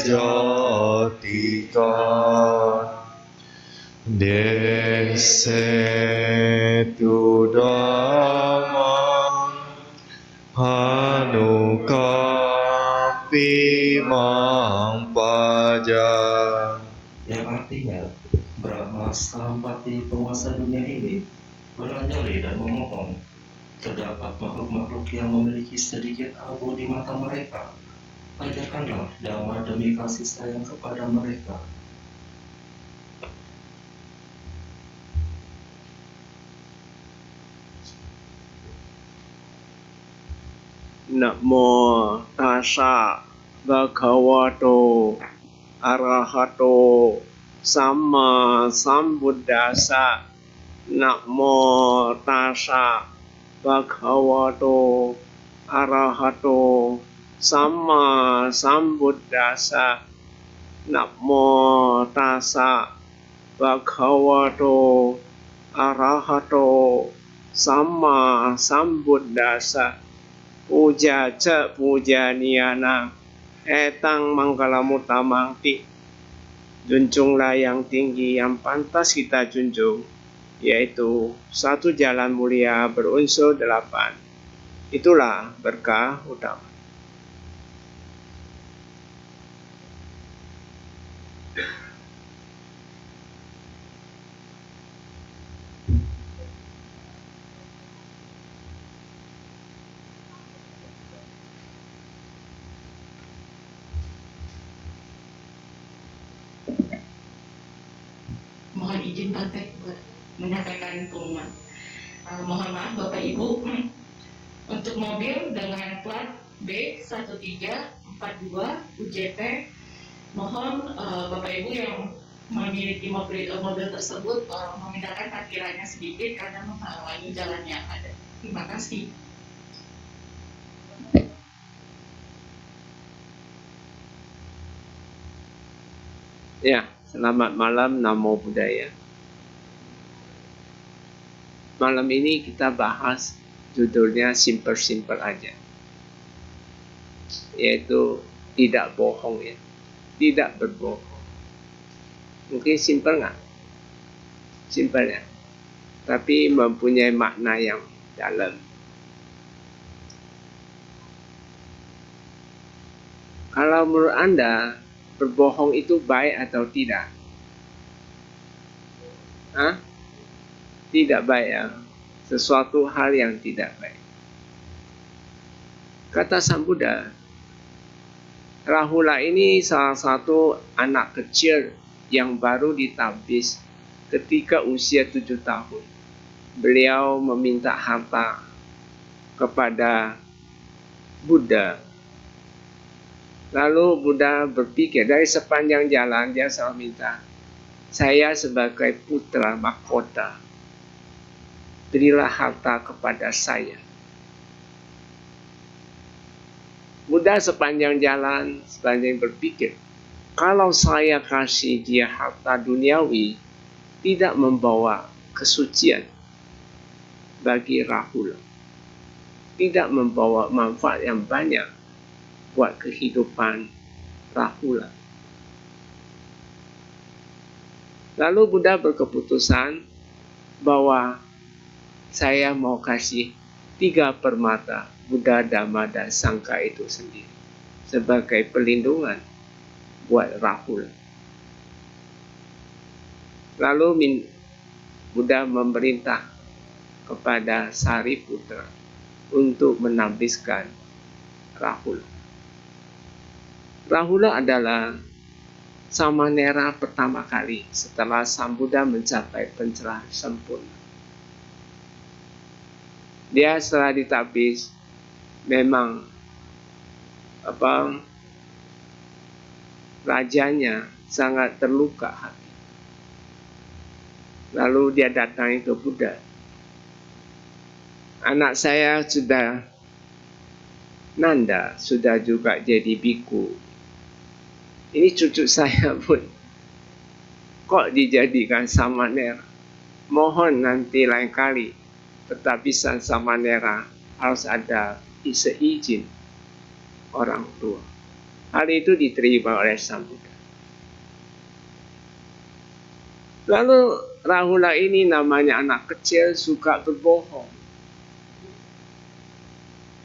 Jatika Desetu Dhamma Hanukapi Mang Paja, yang artinya Brahma Sampati penguasa dunia ini beranjali dan memohon terdapat makhluk-makhluk yang memiliki sedikit abu di mata mereka. Ajarkanlah dhamma demi kasih sayang kepada mereka. Namo tassa bhagavato arahato samma sambuddhassa. Namo tassa bhagavato arahato samma sambuddhassa. Namo tassa bhagavato arahato samma sambuddhassa. Puja ca puja niyana etang mangkalamutamangti. Junjunglah yang tinggi yang pantas kita junjung, yaitu satu jalan mulia berunsur 8. Itulah berkah utama. Mohon izin Pak buat menyampaikan pengumuman. Mohon maaf Bapak Ibu, untuk mobil dengan plat B1342 UJP, mohon Bapak Ibu yang memiliki mobil tersebut memindahkan parkirannya sedikit karena menghalangi jalan yang ada. Terima kasih. Ya, selamat malam, Namo Buddhaya. Malam ini kita bahas judulnya simple-simple aja, yaitu tidak bohong ya, tidak berbohong. Mungkin simple nggak? Simple ya, tapi mempunyai makna yang dalam. Kalau menurut Anda, berbohong itu baik atau tidak? Tidak baik ya. Sesuatu hal yang tidak baik. Kata Sang Buddha, Rahula ini salah satu anak kecil yang baru ditabis ketika usia 7 tahun. Beliau meminta harta kepada Buddha. Lalu Buddha berpikir, dari sepanjang jalan dia selalu minta, saya sebagai putra mahkota, berilah harta kepada saya. Buddha sepanjang jalan, sepanjang berpikir, kalau saya kasih dia harta duniawi, tidak membawa kesucian bagi Rahula, tidak membawa manfaat yang banyak buat kehidupan Rahula. Lalu Buddha berkeputusan bahwa saya mau kasih 3 permata Buddha, Dhamma, dan Sangha itu sendiri sebagai pelindungan buat Rahula. Lalu Buddha memerintah kepada Sariputra untuk menabiskan Rahula. Rahula adalah Samanera pertama kali setelah Sang Buddha mencapai pencerahan sempurna. Dia setelah ditabis memang rajanya sangat terluka hati. Lalu dia datang ke Buddha. Anak saya sudah Nanda, sudah juga jadi biku. Ini cucu saya pun kok dijadikan Samanera. Mohon nanti lain kali petabisan Samanera harus ada seizin orang tua. Hal itu diterima oleh Sang Buddha. Lalu Rahula ini namanya anak kecil, suka berbohong.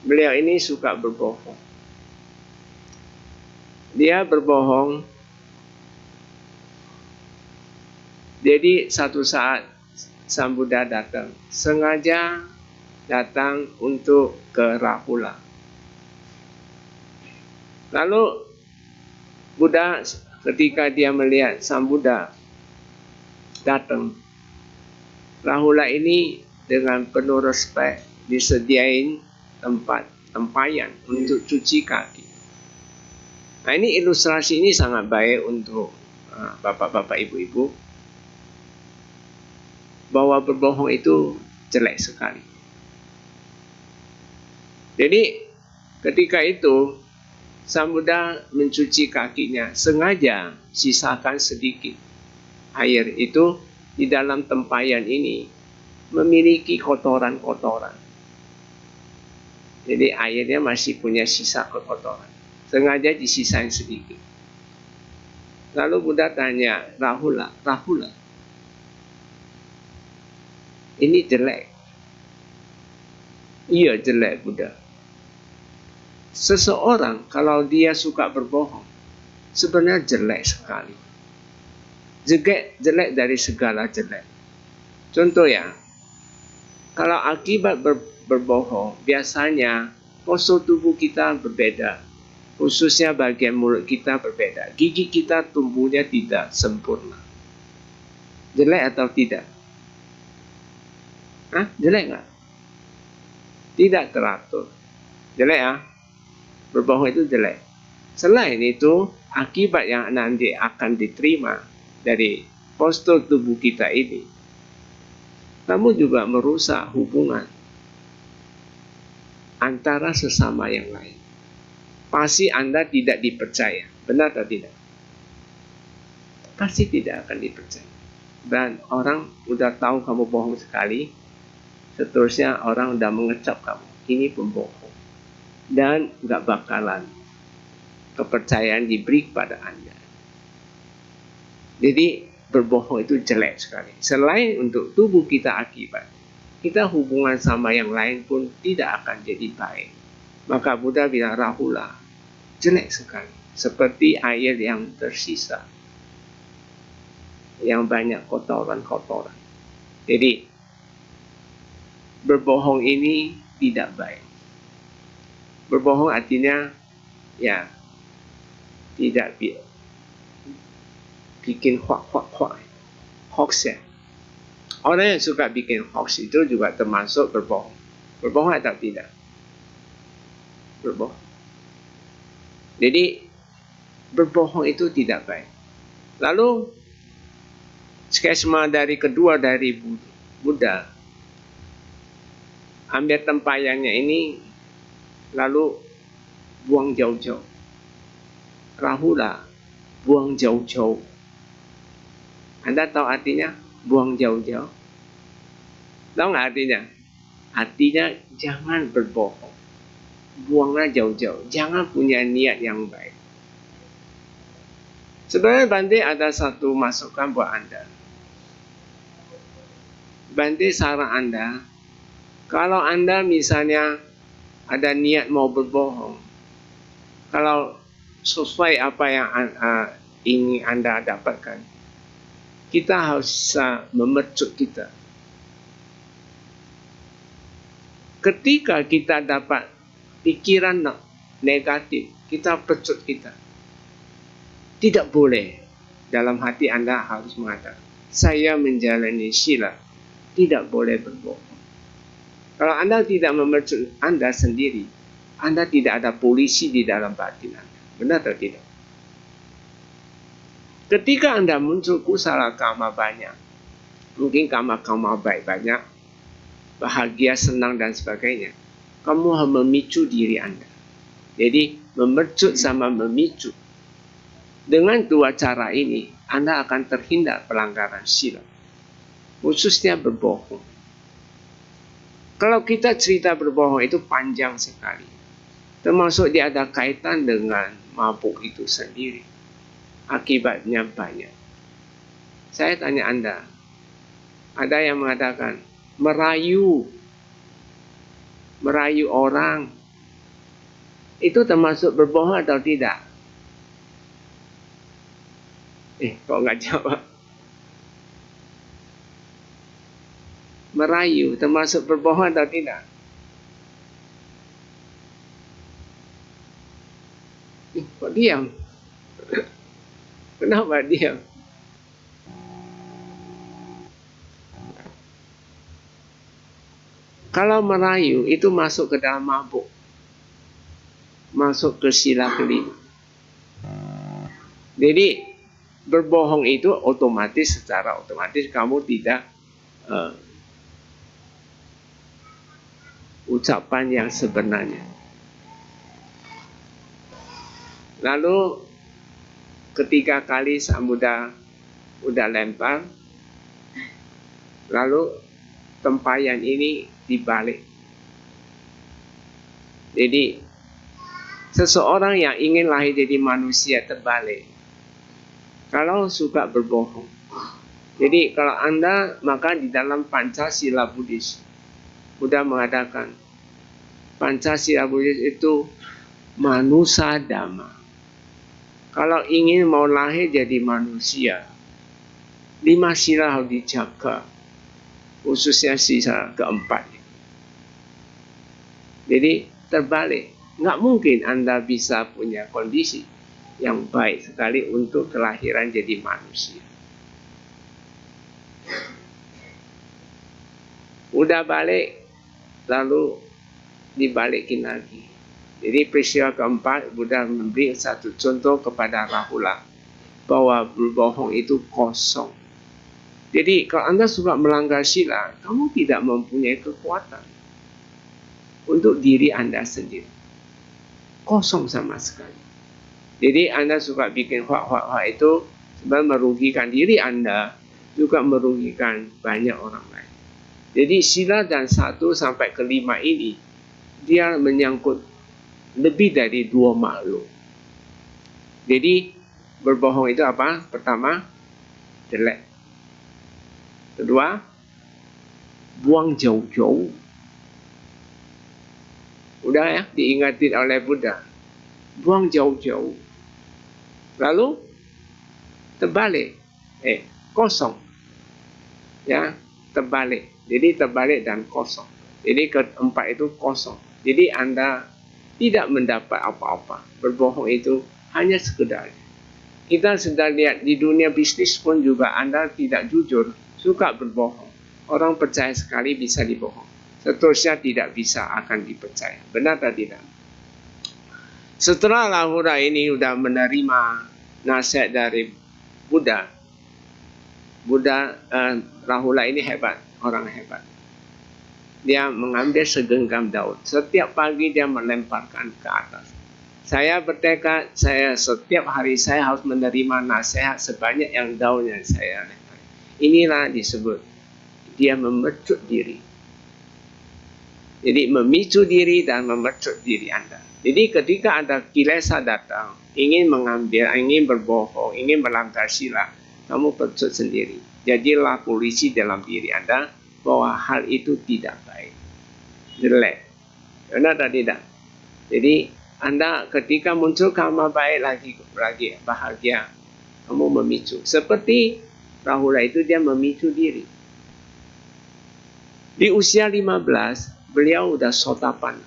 Beliau ini suka berbohong. Dia berbohong. Jadi satu saat Sang Buddha datang, sengaja datang untuk ke Rahula. Lalu Buddha ketika dia melihat Sang Buddha datang, Rahula ini dengan penuh respek disediain tempat tempayan untuk cuci kaki. Nah, ini ilustrasi ini sangat baik untuk bapak-bapak, ibu-ibu, bahwa berbohong itu jelek sekali. Jadi ketika itu Sang Buddha mencuci kakinya, sengaja sisakan sedikit air itu di dalam tempayan ini memiliki kotoran-kotoran. Jadi airnya masih punya sisa kotoran. Sengaja disisain sedikit. Lalu Buddha tanya, Rahula, ini jelek. Iya jelek Buddha. Seseorang kalau dia suka berbohong, sebenarnya jelek sekali. Jelek dari segala jelek. Contoh ya, kalau akibat berbohong, biasanya postur tubuh kita berbeda. Khususnya bagian mulut kita berbeda. Gigi kita tumbuhnya tidak sempurna. Jelek atau tidak? Jelek nggak? Tidak teratur. Jelek ya? Berbohong itu jelek. Selain itu, akibat yang nanti akan diterima dari postur tubuh kita ini, kamu juga merusak hubungan antara sesama yang lain. Pasti Anda tidak dipercaya. Benar atau tidak? Pasti tidak akan dipercaya. Dan orang udah tahu kamu bohong sekali, seterusnya orang udah mengecap kamu. Ini pembohong. Dan gak bakalan kepercayaan diberi kepada Anda. Jadi berbohong itu jelek sekali. Selain untuk tubuh kita akibat, kita hubungan sama yang lain pun tidak akan jadi baik. Maka Buddha bilang, Rahula, jelek sekali. Seperti air yang tersisa, yang banyak kotoran-kotoran. Jadi berbohong ini tidak baik. Berbohong artinya ya tidak bikin hoax ya. Orang yang suka bikin hoax itu juga termasuk berbohong. Berbohong atau tidak? Berbohong. Jadi berbohong itu tidak baik. Lalu skema kedua dari Buddha, ambil tempayannya ini lalu buang jauh-jauh. Rahula, buang jauh-jauh. Anda tahu artinya buang jauh-jauh? Tahu nggak artinya? Artinya jangan berbohong. Buanglah jauh-jauh. Jangan punya niat yang baik. Sebenarnya Bante ada satu masukan buat Anda. Bante saran Anda, kalau Anda misalnya ada niat mau berbohong, kalau sesuai apa yang ingin Anda dapatkan, kita harus memercut kita. Ketika kita dapat pikiran negatif, kita pecut kita. Tidak boleh dalam hati Anda harus mengatakan, saya menjalani sila, tidak boleh berbohong. Kalau Anda tidak memercut Anda sendiri, Anda tidak ada polisi di dalam batin Anda. Benar atau tidak? Ketika Anda muncul kusala kama banyak, mungkin kama-kama baik banyak, bahagia, senang, dan sebagainya, kamu harus memicu diri Anda. Jadi, memercut sama memicu. Dengan dua cara ini, Anda akan terhindar pelanggaran sila. Khususnya berbohong. Kalau kita cerita berbohong itu panjang sekali. Termasuk dia ada kaitan dengan mabuk itu sendiri. Akibatnya banyak. Saya tanya Anda, ada yang mengatakan merayu orang, itu termasuk berbohong atau tidak? Kok nggak jawab? Merayu termasuk berbohong atau tidak? Kok diam? Kenapa diam? Kalau merayu itu masuk ke dalam mabuk, masuk ke sila kelima. Jadi berbohong itu secara otomatis kamu tidak ucapan yang sebenarnya. Lalu ketiga kali Sang Buddha udah lempar, lalu tempayan ini dibalik. Jadi seseorang yang ingin lahir jadi manusia terbalik, kalau suka berbohong. Jadi kalau Anda, maka di dalam Pancasila Buddhis, Buddha mengatakan Pancasila Buddhis itu manusa dhamma. Kalau ingin mau lahir jadi manusia, 5 sila harus dijaga, khususnya sila keempat. Jadi terbalik, nggak mungkin Anda bisa punya kondisi yang baik sekali untuk kelahiran jadi manusia. Udah balik, lalu dibalikin lagi. Jadi peristiwa keempat, Buddha memberi satu contoh kepada Rahula bahwa berbohong itu kosong. Jadi kalau Anda suka melanggar sila, kamu tidak mempunyai kekuatan untuk diri Anda sendiri. Kosong sama sekali. Jadi Anda suka bikin hak itu sebenarnya merugikan diri Anda, juga merugikan banyak orang lain. Jadi sila dan 1 sampai ke 5 ini, dia menyangkut lebih dari 2 makhluk. Jadi berbohong itu apa? Pertama, jelek. Kedua, buang jauh-jauh. Udah ya, diingatin oleh Buddha. Buang jauh-jauh. Lalu terbalik. Kosong. Ya, terbalik. Jadi terbalik dan kosong. Jadi keempat itu kosong. Jadi Anda tidak mendapat apa-apa. Berbohong itu hanya sekedar. Kita sedang lihat di dunia bisnis pun juga Anda tidak jujur, suka berbohong. Orang percaya sekali bisa dibohong. Seterusnya tidak bisa akan dipercaya. Benar atau tidak? Setelah Rahula ini sudah menerima nasihat dari Buddha, Rahula ini hebat, orang hebat. Dia mengambil segenggam daun. Setiap pagi dia melemparkan ke atas. Saya bertekad, setiap hari saya harus menerima nasihat sebanyak yang daun yang saya lempar. Inilah disebut dia memecut diri. Jadi memicu diri dan memecut diri Anda. Jadi ketika ada kilesa datang, ingin mengambil, ingin berbohong, ingin melanggar sila, kamu pecut sendiri. Jadilah polisi dalam diri Anda bahwa hal itu tidak baik, jelek. Benar atau tidak? Jadi Anda ketika muncul karma baik lagi bahagia, kamu memicu. Seperti Rahula itu dia memicu diri. Di usia 15, beliau sudah sotapanna.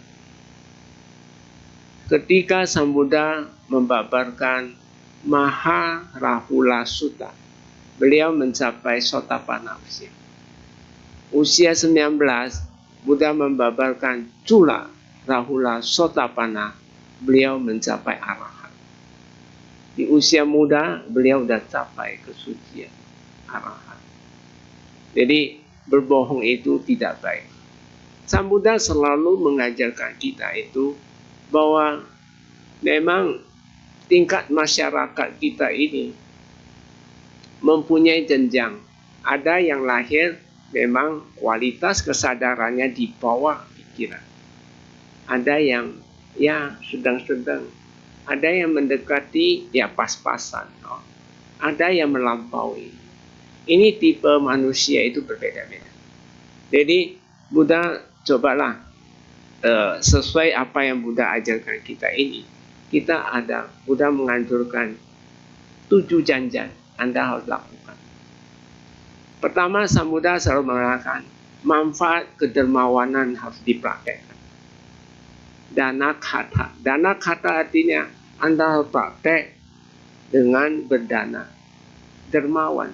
Ketika Sang Buddha membabarkan Maha Rahula Sutta, beliau mencapai sotapanna usia. Usia 19, Buddha membabarkan Cula Rahula Sotapanna, beliau mencapai arahat. Di usia muda, beliau sudah capai kesucian arahat. Jadi berbohong itu tidak baik. Sang Buddha selalu mengajarkan kita itu bahwa memang tingkat masyarakat kita ini mempunyai jenjang. Ada yang lahir memang kualitas kesadarannya di bawah pikiran. Ada yang ya sedang-sedang. Ada yang mendekati, ya pas-pasan. Ada yang melampaui. Ini tipe manusia itu berbeda-beda. Jadi Buddha cobalah sesuai apa yang Buddha ajarkan kita ini. Buddha menganjurkan 7 janjian Anda harus lakukan. Pertama, Sang Buddha selalu mengatakan manfaat kedermawanan harus dipraktekkan. Dana kata artinya Anda harus praktek dengan berdana, dermawan.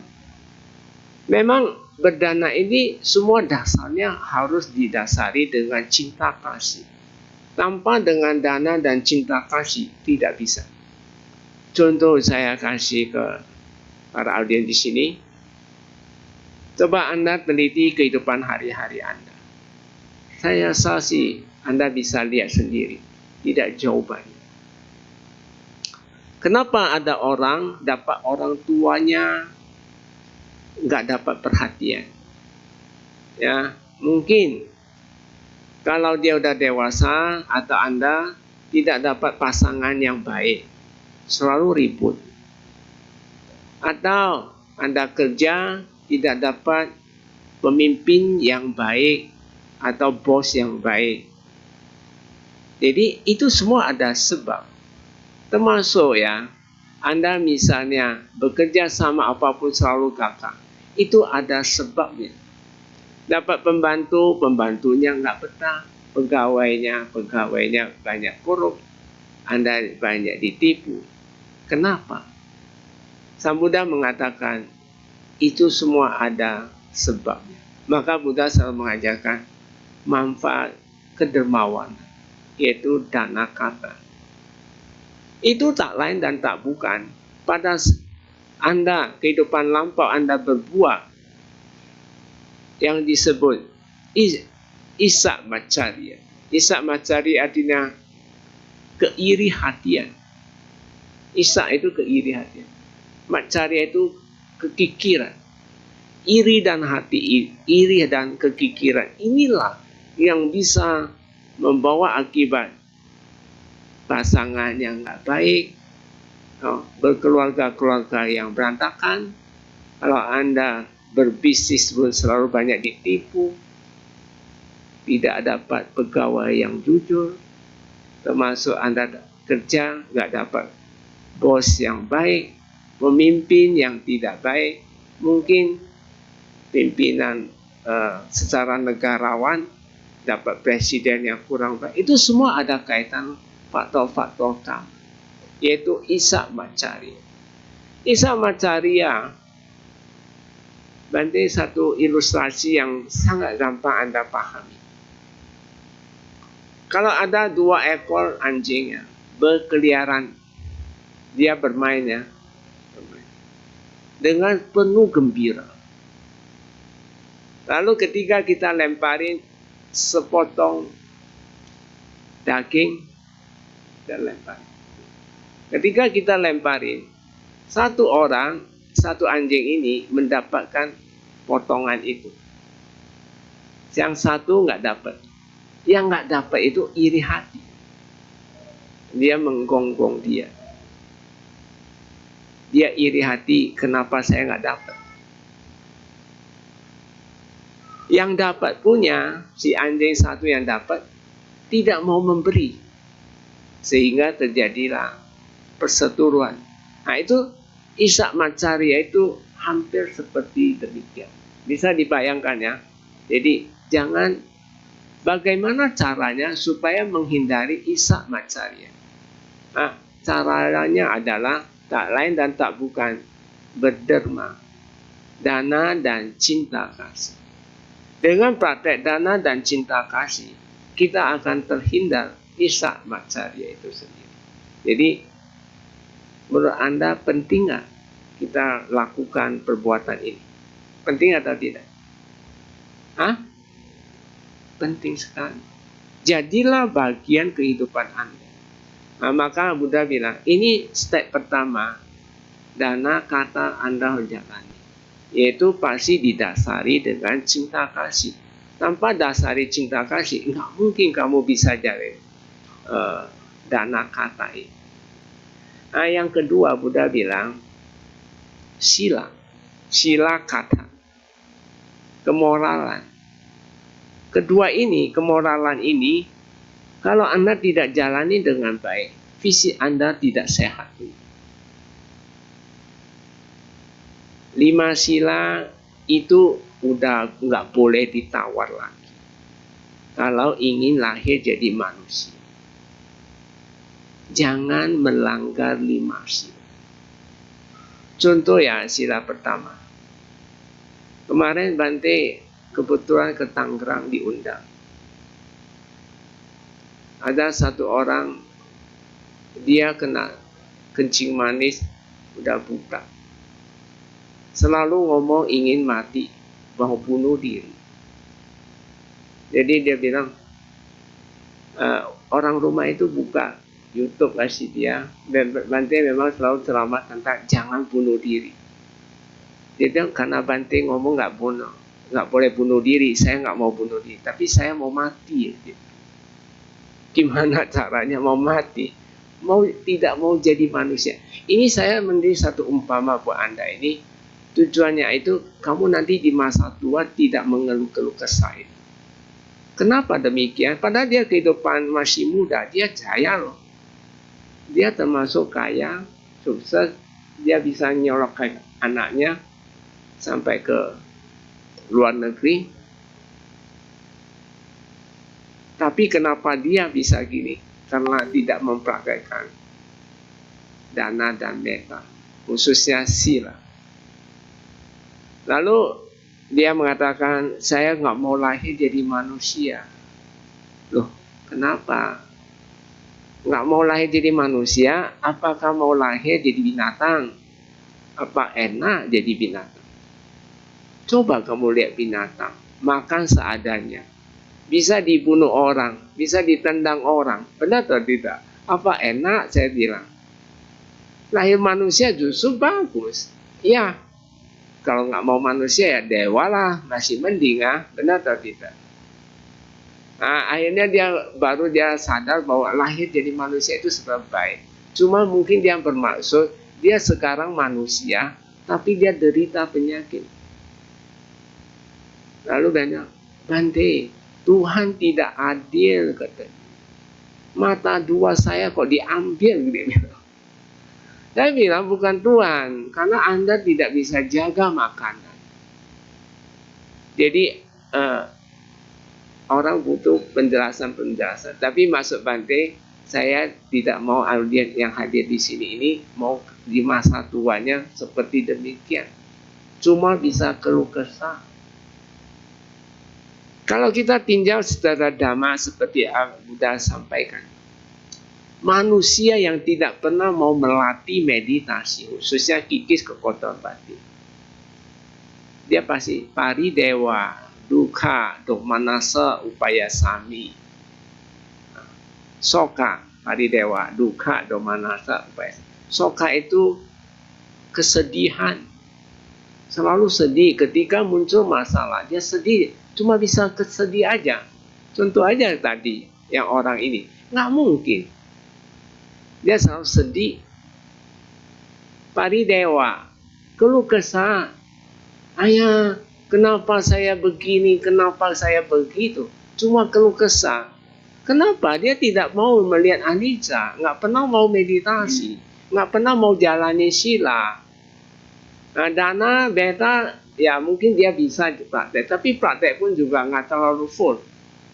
Memang berdana ini semua dasarnya harus didasari dengan cinta kasih. Tanpa dengan dana dan cinta kasih tidak bisa. Contoh saya kasih ke para audiens di sini. Coba Anda teliti kehidupan hari-hari Anda. Saya rasa sih Anda bisa lihat sendiri, tidak jauh banyak. Kenapa ada orang dapat orang tuanya nggak dapat perhatian? Ya, mungkin kalau dia udah dewasa atau Anda tidak dapat pasangan yang baik, selalu ribut. Atau Anda kerja tidak dapat pemimpin yang baik atau bos yang baik. Jadi itu semua ada sebab. Termasuk ya, Anda misalnya bekerja sama apapun selalu gagal. Itu ada sebabnya. Dapat pembantunya nggak betah. Pegawainya banyak korup. Anda banyak ditipu. Kenapa? Sang Buddha mengatakan, itu semua ada sebabnya. Maka Buddha selalu mengajarkan manfaat kedermawanan, yaitu dana kata. Itu tak lain dan tak bukan pada Anda, kehidupan lampau Anda berbuat yang disebut isak macarya. Isak macarya artinya keiri hatian. Isak itu keiri hatian. Macarya itu kekikiran. Iri dan kekikiran. Inilah yang bisa membawa akibat pasangan yang nggak baik, berkeluarga-keluarga yang berantakan. Kalau Anda berbisnis pun selalu banyak ditipu, tidak dapat pegawai yang jujur, termasuk Anda kerja nggak dapat bos yang baik, pemimpin yang tidak baik, mungkin pimpinan secara negarawan dapat presiden yang kurang baik. Itu semua ada kaitan faktor-faktor utama, yaitu isak macarya. Isak macarya Bante satu ilustrasi yang sangat gampang Anda pahami. Kalau ada 2 ekor anjing ya, berkeliaran, dia bermain ya, dengan penuh gembira. Lalu ketika kita lemparin sepotong daging, kita lempar. Ketika kita lemparin, satu anjing ini mendapatkan potongan itu. Yang satu nggak dapat. Yang nggak dapat itu iri hati. Dia menggonggong dia. Dia iri hati, kenapa saya nggak dapat? Yang dapat punya, si anjing satu yang dapat, tidak mau memberi. Sehingga terjadilah perseteruan. Nah itu isak macarya itu hampir seperti demikian. Bisa dibayangkan ya. Jadi bagaimana caranya supaya menghindari isak macarya? Nah, caranya adalah tak lain dan tak bukan berderma, dana dan cinta kasih. Dengan praktek dana dan cinta kasih, kita akan terhindar isak macarya itu sendiri. Jadi, menurut Anda penting nggak kita lakukan perbuatan ini? Penting atau tidak? Penting sekali. Jadilah bagian kehidupan Anda. Nah, maka Buddha bilang, ini step pertama, dana kata Anda harus jalani. Yaitu pasti didasari dengan cinta kasih. Tanpa dasari cinta kasih, nggak mungkin kamu bisa jalani dana kata ini. Yang kedua Buddha bilang sila kata, kemoralan. Kedua ini, kemoralan ini, kalau Anda tidak jalani dengan baik, fisik Anda tidak sehat. 5 sila itu udah nggak boleh ditawar lagi kalau ingin lahir jadi manusia. Jangan melanggar 5 sila. Contoh ya, sila pertama. Kemarin Bante kebetulan ke Tangerang diundang. Ada satu orang, dia kena kencing manis, udah buta. Selalu ngomong ingin mati, mau bunuh diri. Jadi dia bilang, orang rumah itu buka YouTube kasih dia. Dan Bante memang selalu ceramah tentang jangan bunuh diri. Dia bilang karena Bante ngomong nggak boleh bunuh diri, saya nggak mau bunuh diri, tapi saya mau mati. Gimana caranya mau mati? Tidak mau jadi manusia. Ini saya memberi satu umpama buat Anda ini. Tujuannya itu kamu nanti di masa tua tidak mengeluh-keluh kesah. Kenapa demikian? Padahal dia kehidupan masih muda, dia jaya loh. Dia termasuk kaya, sukses, dia bisa nyolok anaknya sampai ke luar negeri. Tapi kenapa dia bisa gini? Karena tidak mempraktekkan dana dan metta, khususnya sila. Lalu dia mengatakan, saya nggak mau lahir jadi manusia. Loh, kenapa? Nggak mau lahir jadi manusia, apakah mau lahir jadi binatang? Apa enak jadi binatang? Coba kamu lihat binatang, makan seadanya. Bisa dibunuh orang, bisa ditendang orang. Benar atau tidak? Apa enak saya bilang? Lahir manusia justru bagus. Ya, kalau nggak mau manusia ya dewa lah, masih mending ah. Benar atau tidak? Nah, akhirnya dia sadar bahwa lahir jadi manusia itu sebab baik. Cuma mungkin dia bermaksud dia sekarang manusia, tapi dia derita penyakit. Lalu banyak, Bante, Tuhan tidak adil katanya. Mata 2 saya kok diambil gitu. Saya bilang bukan Tuhan, karena Anda tidak bisa jaga makanan. Jadi orang butuh penjelasan. Tapi maksud Bante, saya tidak mau audiens yang hadir di sini ini mau di masa tuanya seperti demikian. Cuma bisa keluh kesah. Kalau kita tinjau secara dhamma seperti Buddha sampaikan, manusia yang tidak pernah mau melatih meditasi, khususnya kikis kekotoran batin, dia pasti paridewa, dukkha, domanasa, upayasami. Soka, paridewa, dukkha, domanasa, upayasami. Soka itu kesedihan. Selalu sedih ketika muncul masalah, dia sedih. Cuma bisa kesedih aja. Contoh aja tadi yang orang ini, nggak mungkin. Dia selalu sedih. Paridewa, keluh kesah. Ayah, kenapa saya begini, kenapa saya begitu? Cuma keluh kesah. Kenapa? Dia tidak mau melihat anicca, nggak pernah mau meditasi, nggak pernah mau jalani sila. Nah, dana, beta, ya mungkin dia bisa praktek, tapi praktek pun juga nggak terlalu full.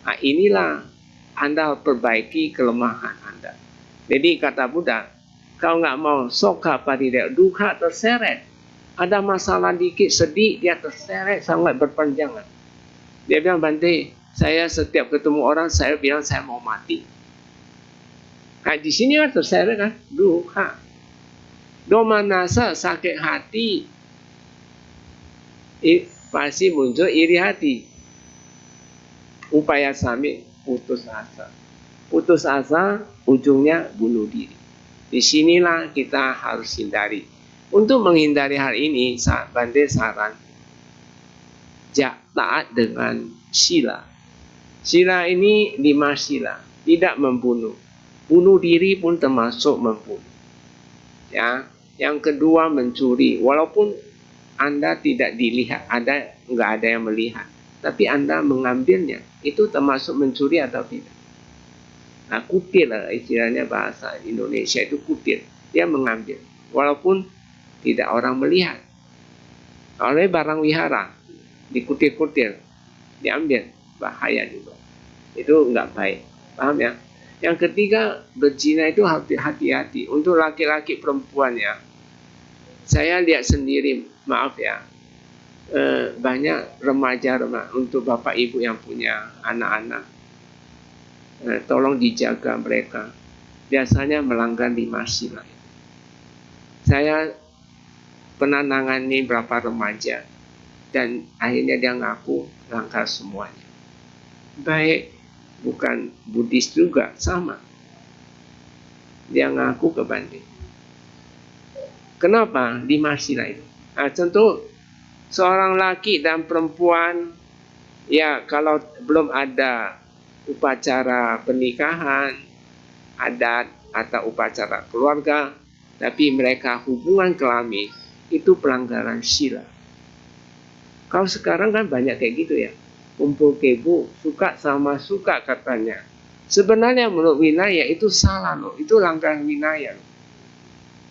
Nah, inilah Anda perbaiki kelemahan Anda. Jadi kata Buddha, kalau nggak mau soka paridewa, dukkha terseret. Ada masalah dikit, sedih, dia terseret sangat berpanjangan. Dia bilang, Bante, saya setiap ketemu orang, saya bilang saya mau mati. Nah, di sini kan terseret kan, dukkha. Domanasa, sakit hati, pasti muncul iri hati. Upayasami, putus asa. Putus asa, ujungnya bunuh diri. Disinilah kita harus hindari. Untuk menghindari hal ini, Bante saran, taat dengan sila. Sila ini 5 sila, tidak membunuh. Bunuh diri pun termasuk membunuh. Ya, yang kedua mencuri, walaupun Anda tidak dilihat, nggak ada yang melihat, tapi Anda mengambilnya, itu termasuk mencuri atau tidak? Nah, kutil lah istilahnya bahasa Indonesia itu kutil. Dia mengambil, walaupun tidak orang melihat. Oleh barang wihara, dikutil-kutil, diambil, bahaya juga. Itu nggak baik, paham ya? Yang ketiga, berzina itu hati-hati. Untuk laki-laki perempuan ya, saya lihat sendiri, maaf ya, banyak remaja untuk bapak ibu yang punya anak-anak, tolong dijaga mereka. Biasanya melanggar 5 sila. Saya pernah nangani berapa remaja dan akhirnya dia ngaku langgar semuanya. Baik, bukan Buddhis juga, sama. Dia ngaku ke banding. Kenapa? 5 sila itu. Nah, contoh seorang laki dan perempuan, ya kalau belum ada upacara pernikahan, adat atau upacara keluarga, tapi mereka hubungan kelamin, itu pelanggaran sila. Kalau sekarang kan banyak kayak gitu ya, kumpul kebo, suka sama suka katanya. Sebenarnya menurut wilayah itu salah loh, itu langgar wilayah.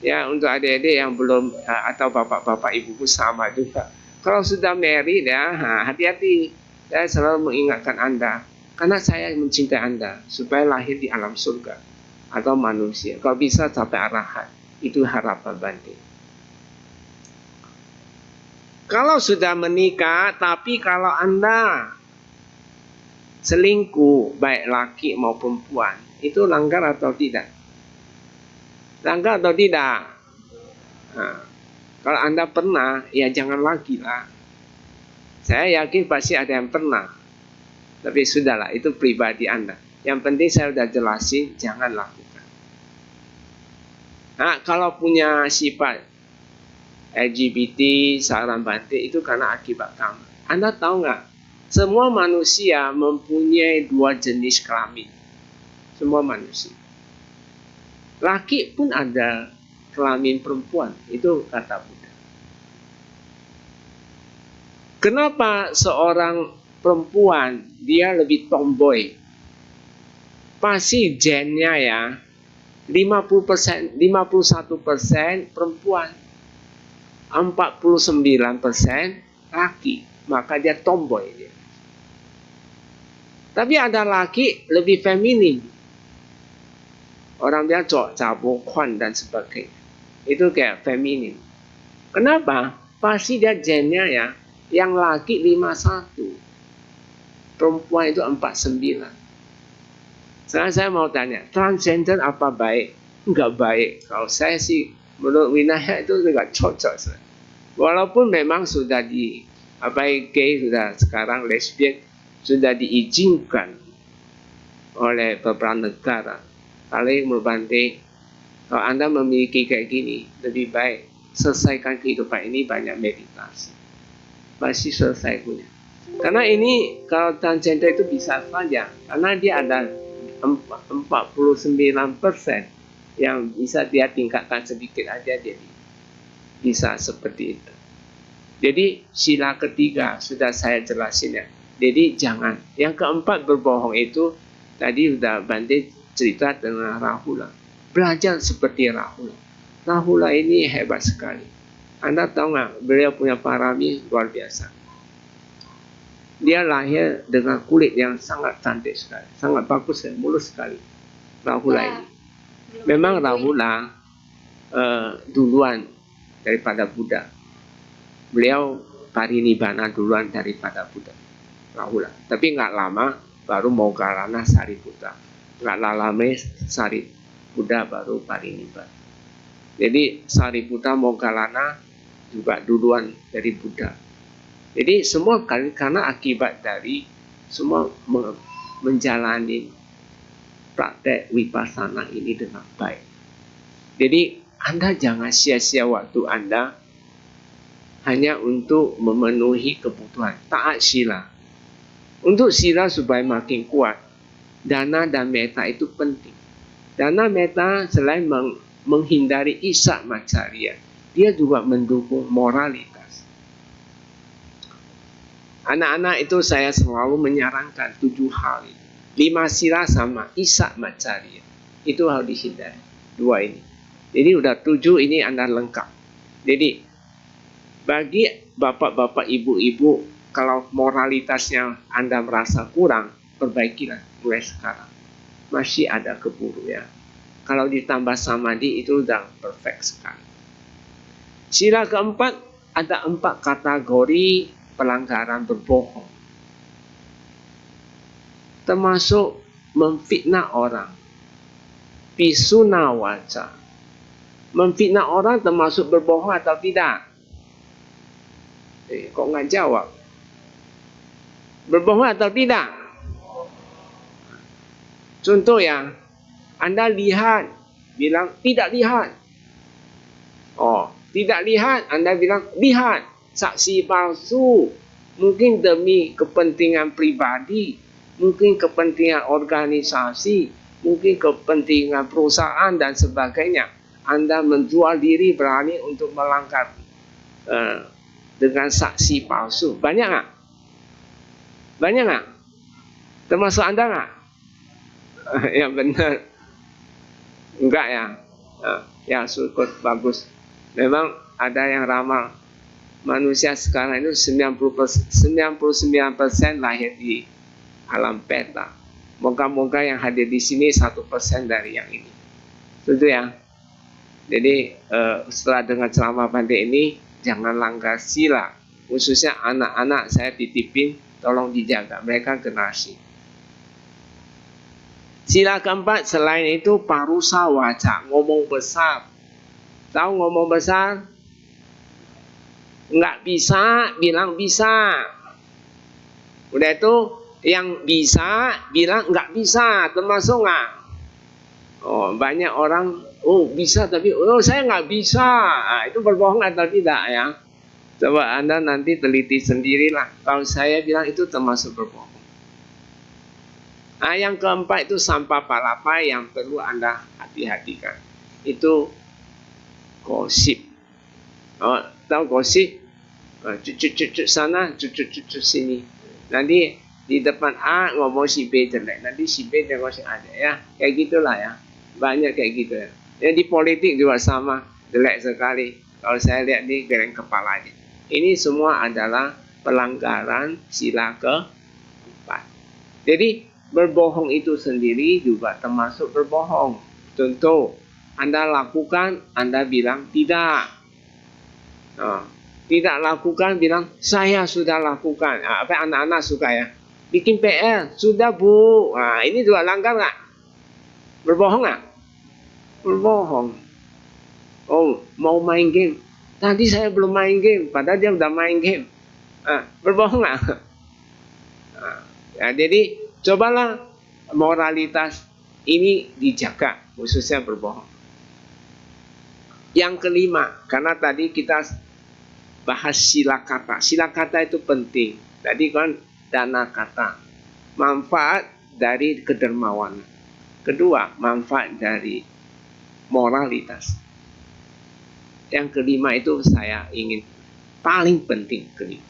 Ya, untuk adik-adik yang belum atau bapak-bapak ibuku sama juga. Kalau sudah married ya, hati-hati. Saya selalu mengingatkan Anda, karena saya mencintai Anda supaya lahir di alam surga atau manusia. Kalau bisa sampai arahat, itu harapan Bante. Kalau sudah menikah, tapi kalau Anda selingkuh, baik laki maupun perempuan, itu langgar atau tidak? Langgar atau tidak? Nah, kalau Anda pernah, ya jangan lagi lah. Saya yakin pasti ada yang pernah. Tapi sudahlah, itu pribadi Anda. Yang penting saya sudah jelasin, jangan lakukan. Nah, kalau punya sifat LGBT, saran Bante, itu karena akibat karma. Anda tahu nggak? Semua manusia mempunyai 2 jenis kelamin. Semua manusia. Laki pun ada kelamin perempuan. Itu kata Buddha. Kenapa seorang perempuan dia lebih tomboy? Pasti gennya ya 50%, 51% perempuan, 49% laki, maka dia tomboy dia. Tapi ada laki lebih feminin. Orang bilang cok, cabuk, kwan dan sebagainya. Itu kayak feminin. Kenapa? Pasti dia gennya ya, yang laki 51, perempuan itu 49. Sekarang saya mau tanya, transgender apa baik? Enggak baik. Kalau saya sih, menurut Winaya itu enggak cocok. Walaupun memang sudah gay sudah sekarang lesbian sudah diizinkan oleh beberapa negara. Kalau menurut Bante, kalau Anda memiliki kayak gini, lebih baik selesaikan kehidupan ini banyak meditasi. Pasti selesai punya. Karena ini kalau transgender itu bisa saja, karena dia ada 49% yang bisa dia tingkatkan sedikit aja jadi bisa seperti itu. Jadi sila ketiga sudah saya jelasin ya. Jadi jangan. Yang keempat berbohong itu tadi sudah Bante cerita dengan Rahula. Belajar seperti Rahula. Rahula ini hebat sekali. Anda tahu nggak? Beliau punya parami luar biasa. Dia lahir dengan kulit yang sangat cantik sekali, sangat bagus dan mulus sekali. Rahula ini. Memang Rahula duluan daripada Buddha. Beliau parinibbana duluan daripada Buddha. Rahula. Tapi nggak lama baru Moggallana Sariputta. Nggak lama Buddha baru parinibbana. Jadi Sariputta Moggallana juga duluan dari Buddha. Jadi semua karena akibat dari semua menjalani praktek vipassana ini dengan baik. Jadi Anda jangan sia-sia waktu Anda hanya untuk memenuhi kebutuhan taat sila. Untuk sila supaya makin kuat, dana dan metta itu penting. Dana meta selain menghindari isak macaria, dia juga mendukung moralitas. Anak-anak itu saya selalu menyarankan 7 hal ini. 5 sila sama isak macaria. Itu harus dihindari. 2 ini. Jadi udah 7 ini Anda lengkap. Jadi bagi bapak-bapak, ibu-ibu, kalau moralitasnya Anda merasa kurang, perbaikilah mulai sekarang. Masih ada keburu ya. Kalau ditambah samadhi itu udah perfect sekali. Sila keempat, ada 4 kategori pelanggaran berbohong. Termasuk memfitnah orang. Pisuna waca. Memfitnah orang termasuk berbohong atau tidak? Kok nggak jawab? Berbohong atau tidak? Contoh ya, Anda lihat, bilang tidak lihat. Oh, tidak lihat, Anda bilang lihat. Saksi palsu, mungkin demi kepentingan pribadi, mungkin kepentingan organisasi, mungkin kepentingan perusahaan dan sebagainya. Anda menjual diri berani untuk melanggar dengan saksi palsu. Banyak nggak? Banyak nggak? Termasuk Anda nggak? Ya benar. Enggak ya? Ya syukur, bagus. Memang ada yang ramal. Manusia sekarang itu 99% lahir di alam peta. Moga-moga yang hadir di sini 1% dari yang ini. Setuju ya? Jadi setelah dengar ceramah Bante ini, jangan langgar sila. Khususnya anak-anak saya titipin, tolong dijaga. Mereka generasi. Sila keempat, selain itu parusa waca, ngomong besar. Tahu ngomong besar? Nggak bisa, bilang bisa. Udah itu, yang bisa, bilang nggak bisa. Termasuk nggak? Oh, banyak orang, oh bisa tapi, oh saya nggak bisa. Nah, itu berbohong atau tidak ya? Coba Anda nanti teliti sendirilah. Kalau saya bilang itu termasuk berbohong. Nah, yang keempat itu sampah palapa yang perlu Anda hati-hatikan. Itu gosip. Oh, tahu gosip? Cucuk sana, cucuk sini. Nanti di depan A ngomong si B jelek, nanti si B ngomong si A ya. Kayak gitulah ya. Banyak kayak gitu ya. Yang di politik juga sama, jelek sekali. Kalau saya lihat di gereng kepalanya. Ini semua adalah pelanggaran sila keempat. Jadi berbohong itu sendiri juga termasuk berbohong. Contoh, Anda lakukan, Anda bilang tidak. Tidak lakukan, bilang saya sudah lakukan. Apa anak-anak suka ya? Bikin PR, sudah bu. Nah, ini juga langgar nggak? Berbohong nggak? Berbohong. Oh, mau main game. Tadi saya belum main game, padahal dia udah main game. Berbohong nggak? Ya, jadi cobalah moralitas ini dijaga, khususnya berbohong. Yang kelima, karena tadi kita bahas sila kata. Sila kata itu penting. Tadi kan dana kata. Manfaat dari kedermawanan. Kedua, manfaat dari moralitas. Yang kelima itu saya ingin paling penting kelima.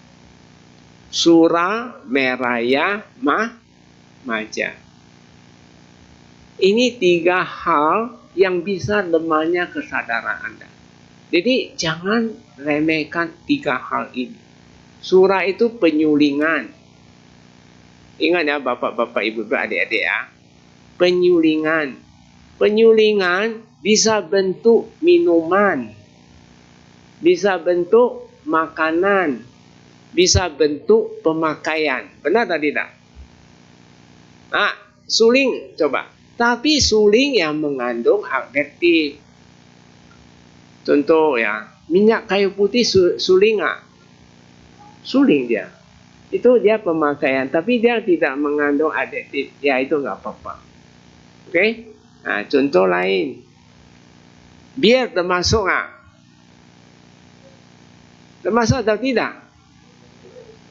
Sura meraya maja. Ini 3 hal yang bisa lemahnya kesadaran Anda. Jadi jangan remehkan 3 hal ini. Surah itu penyulingan. Ingat ya bapak-bapak, ibu-ibu, adik-adik ya. Penyulingan. Penyulingan bisa bentuk minuman. Bisa bentuk makanan. Bisa bentuk pemakaian. Benar atau tidak? Suling coba. Tapi suling yang mengandung adjektif. Contoh ya, minyak kayu putih suling nggak? Suling dia. Itu dia pemakaian, tapi dia tidak mengandung adjektif. Ya itu nggak apa-apa. Oke? Nah, contoh lain. Bir termasuk nggak? Termasuk atau tidak?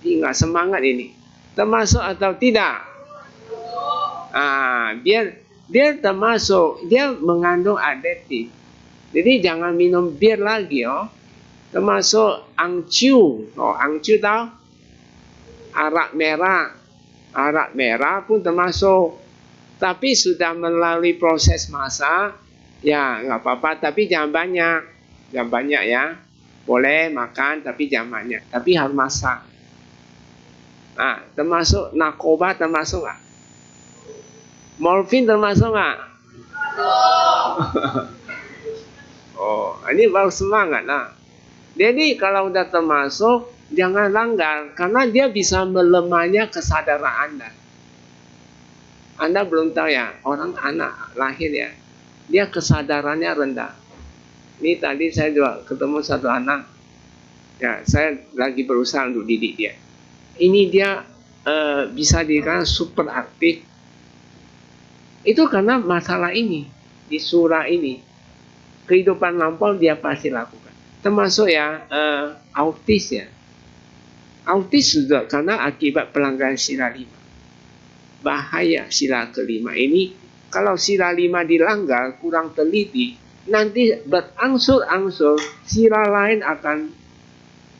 Nggak semangat ini. Termasuk atau tidak? Bir dia termasuk, dia mengandung adiktif. Jadi jangan minum bir lagi, oh. Termasuk angciu. Oh, angciu tahu? Arak merah. Arak merah pun termasuk. Tapi sudah melalui proses masak, ya nggak apa-apa. Tapi jangan banyak. Jangan banyak ya. Boleh makan, tapi jangan banyak. Tapi harus masak. Nah, termasuk narkoba termasuk nggak? Morfin termasuk nggak? Oh, ini baru semangat lah. Jadi kalau udah termasuk, jangan langgar. Karena dia bisa melemahnya kesadaran Anda. Anda belum tahu ya, orang anak lahir ya, dia kesadarannya rendah. Ini tadi saya juga ketemu satu anak. Ya, saya lagi berusaha untuk didik dia. Ini dia bisa dikatakan super aktif. Itu karena masalah ini, di surah ini. Kehidupan lampau dia pasti lakukan. Termasuk ya, autis ya. Autis juga karena akibat pelanggaran sila 5. Bahaya sila kelima ini. Kalau sila 5 dilanggar, kurang teliti, nanti berangsur-angsur sila lain akan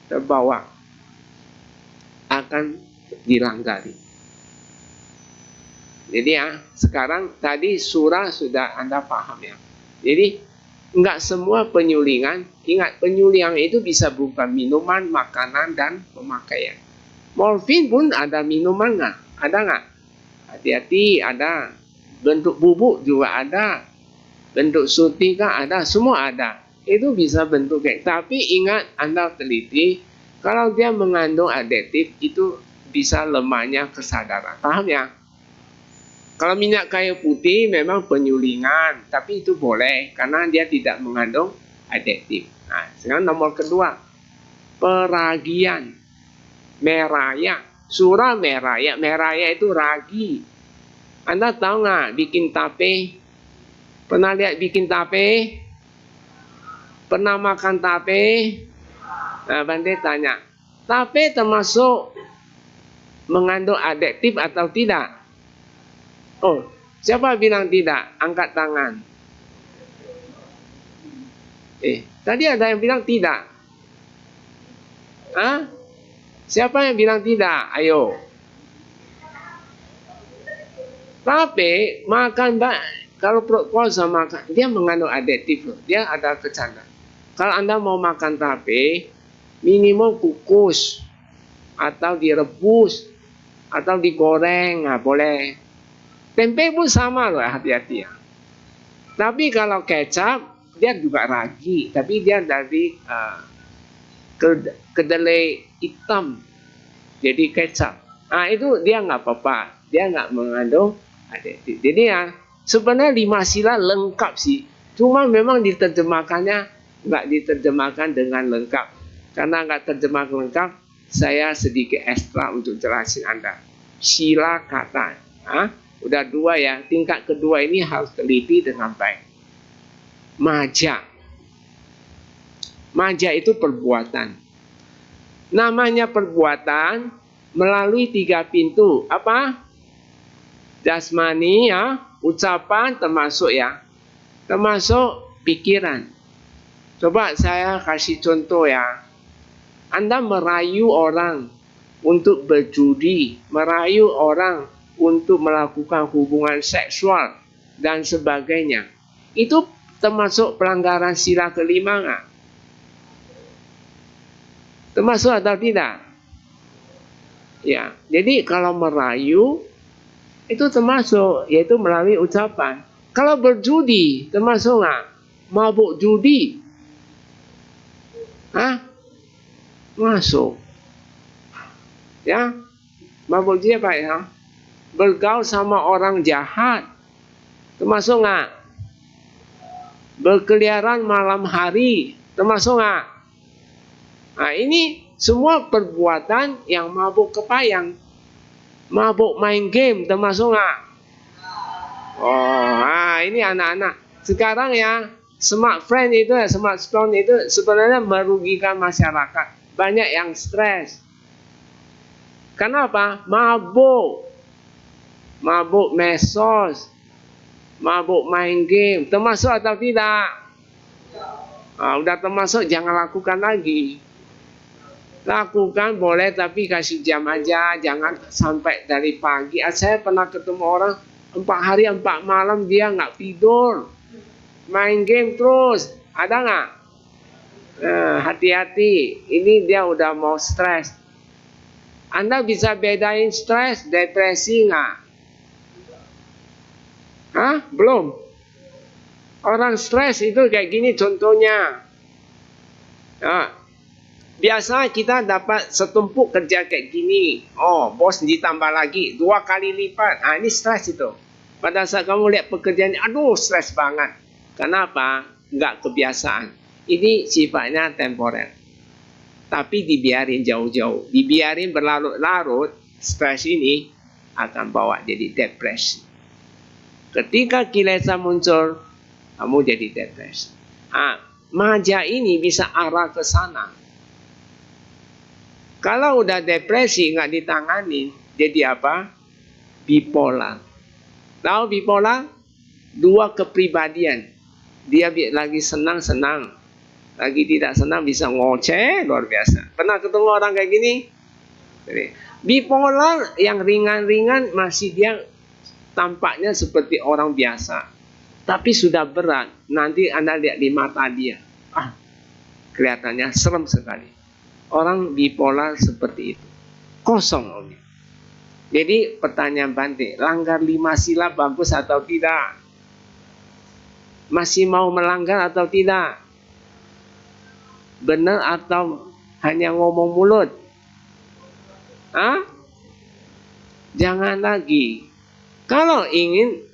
terbawa. Akan dilanggari. Jadi ya, sekarang tadi surah sudah Anda paham ya. Jadi, enggak semua penyulingan, ingat penyulingan itu bisa berupa minuman, makanan, dan pemakaian. Morfin pun ada minuman nggak? Ada nggak? Hati-hati, ada. Bentuk bubuk juga ada. Bentuk suntikan ada, semua ada. Itu bisa bentuk kayak. Tapi ingat, Anda teliti, kalau dia mengandung adiktif, itu bisa lemahnya kesadaran. Paham ya? Kalau minyak kayu putih memang penyulingan, tapi itu boleh karena dia tidak mengandung adiktif. Nah, sekarang nomor kedua, peragian, meraya, surah meraya, meraya itu ragi. Anda tahu nggak bikin tape? Pernah lihat bikin tape? Pernah makan tape? Nah, Bante tanya, tape termasuk mengandung adiktif atau tidak? Oh, siapa bilang tidak? Angkat tangan. Tadi ada yang bilang tidak. Hah? Siapa yang bilang tidak? Ayo. Tapi makan kalau perut kosong makan, dia mengandung adiktif loh. Dia ada kecandaan. Kalau Anda mau makan tape, minimal kukus atau direbus atau digoreng, nggak boleh. Tempe pun sama loh, hati-hati ya. Tapi kalau kecap, dia juga ragi. Tapi dia dari kedelai hitam. Jadi kecap. Nah itu dia nggak apa-apa. Dia nggak mengandung adiktif. Jadi ya, sebenarnya 5 sila lengkap sih. Cuma memang diterjemahkannya nggak diterjemahkan dengan lengkap. Karena nggak terjemahkan lengkap, saya sedikit ekstra untuk jelasin Anda. Sila kata. Udah 2 ya, tingkat kedua ini harus teliti dengan baik. Maja. Maja itu perbuatan. Namanya perbuatan melalui 3 pintu. Apa? Jasmani ya, ucapan termasuk ya. Termasuk pikiran. Coba saya kasih contoh ya. Anda merayu orang untuk berjudi, merayu orang untuk melakukan hubungan seksual dan sebagainya. Itu termasuk pelanggaran sila kelima nggak? Termasuk atau tidak? Ya, jadi kalau merayu itu termasuk, yaitu melalui ucapan. Kalau berjudi termasuk nggak? Mabuk judi, masuk. Ya, mabuk judi apa ya? Bergaul sama orang jahat, termasuk nggak? Berkeliaran malam hari, termasuk nggak? Nah ini semua perbuatan yang mabuk kepayang. Mabuk main game, termasuk nggak? Oh, ini anak-anak. Sekarang ya, smartphone itu sebenarnya merugikan masyarakat. Banyak yang stres. Kenapa? Mabuk mesos, mabuk main game, termasuk atau tidak? Udah termasuk, jangan lakukan lagi. Lakukan boleh, tapi kasih jam aja, jangan sampai dari pagi. Saya pernah ketemu orang 4 hari 4 malam dia nggak tidur, main game terus. Ada nggak? Hati-hati, ini dia udah mau stres. Anda bisa bedain stres, depresi nggak? Belum. Orang stres itu kayak gini contohnya. Biasa kita dapat setumpuk kerja kayak gini. Bos ditambah lagi 2 kali lipat. Ini stres itu. Pada saat kamu lihat pekerjaan ini, aduh stres banget. Kenapa? Nggak kebiasaan. Ini sifatnya temporer. Tapi dibiarin jauh-jauh. Dibiarin berlarut-larut, stres ini akan bawa jadi depresi. Ketika kilesa muncul, kamu jadi depresi. Maja ini bisa arah ke sana. Kalau udah depresi nggak ditangani, jadi apa? Bipolar. Tahu bipolar? 2 kepribadian. Dia lagi senang-senang, lagi tidak senang, bisa ngoceh luar biasa. Pernah ketemu orang kayak gini? Bipolar yang ringan-ringan masih dia tampaknya seperti orang biasa. Tapi sudah berat, nanti Anda lihat di mata dia. Kelihatannya serem sekali. Orang bipolar seperti itu. Kosong omnya. Jadi pertanyaan Bante, langgar 5 sila bagus atau tidak? Masih mau melanggar atau tidak? Benar atau hanya ngomong mulut? Jangan lagi. Kalau ingin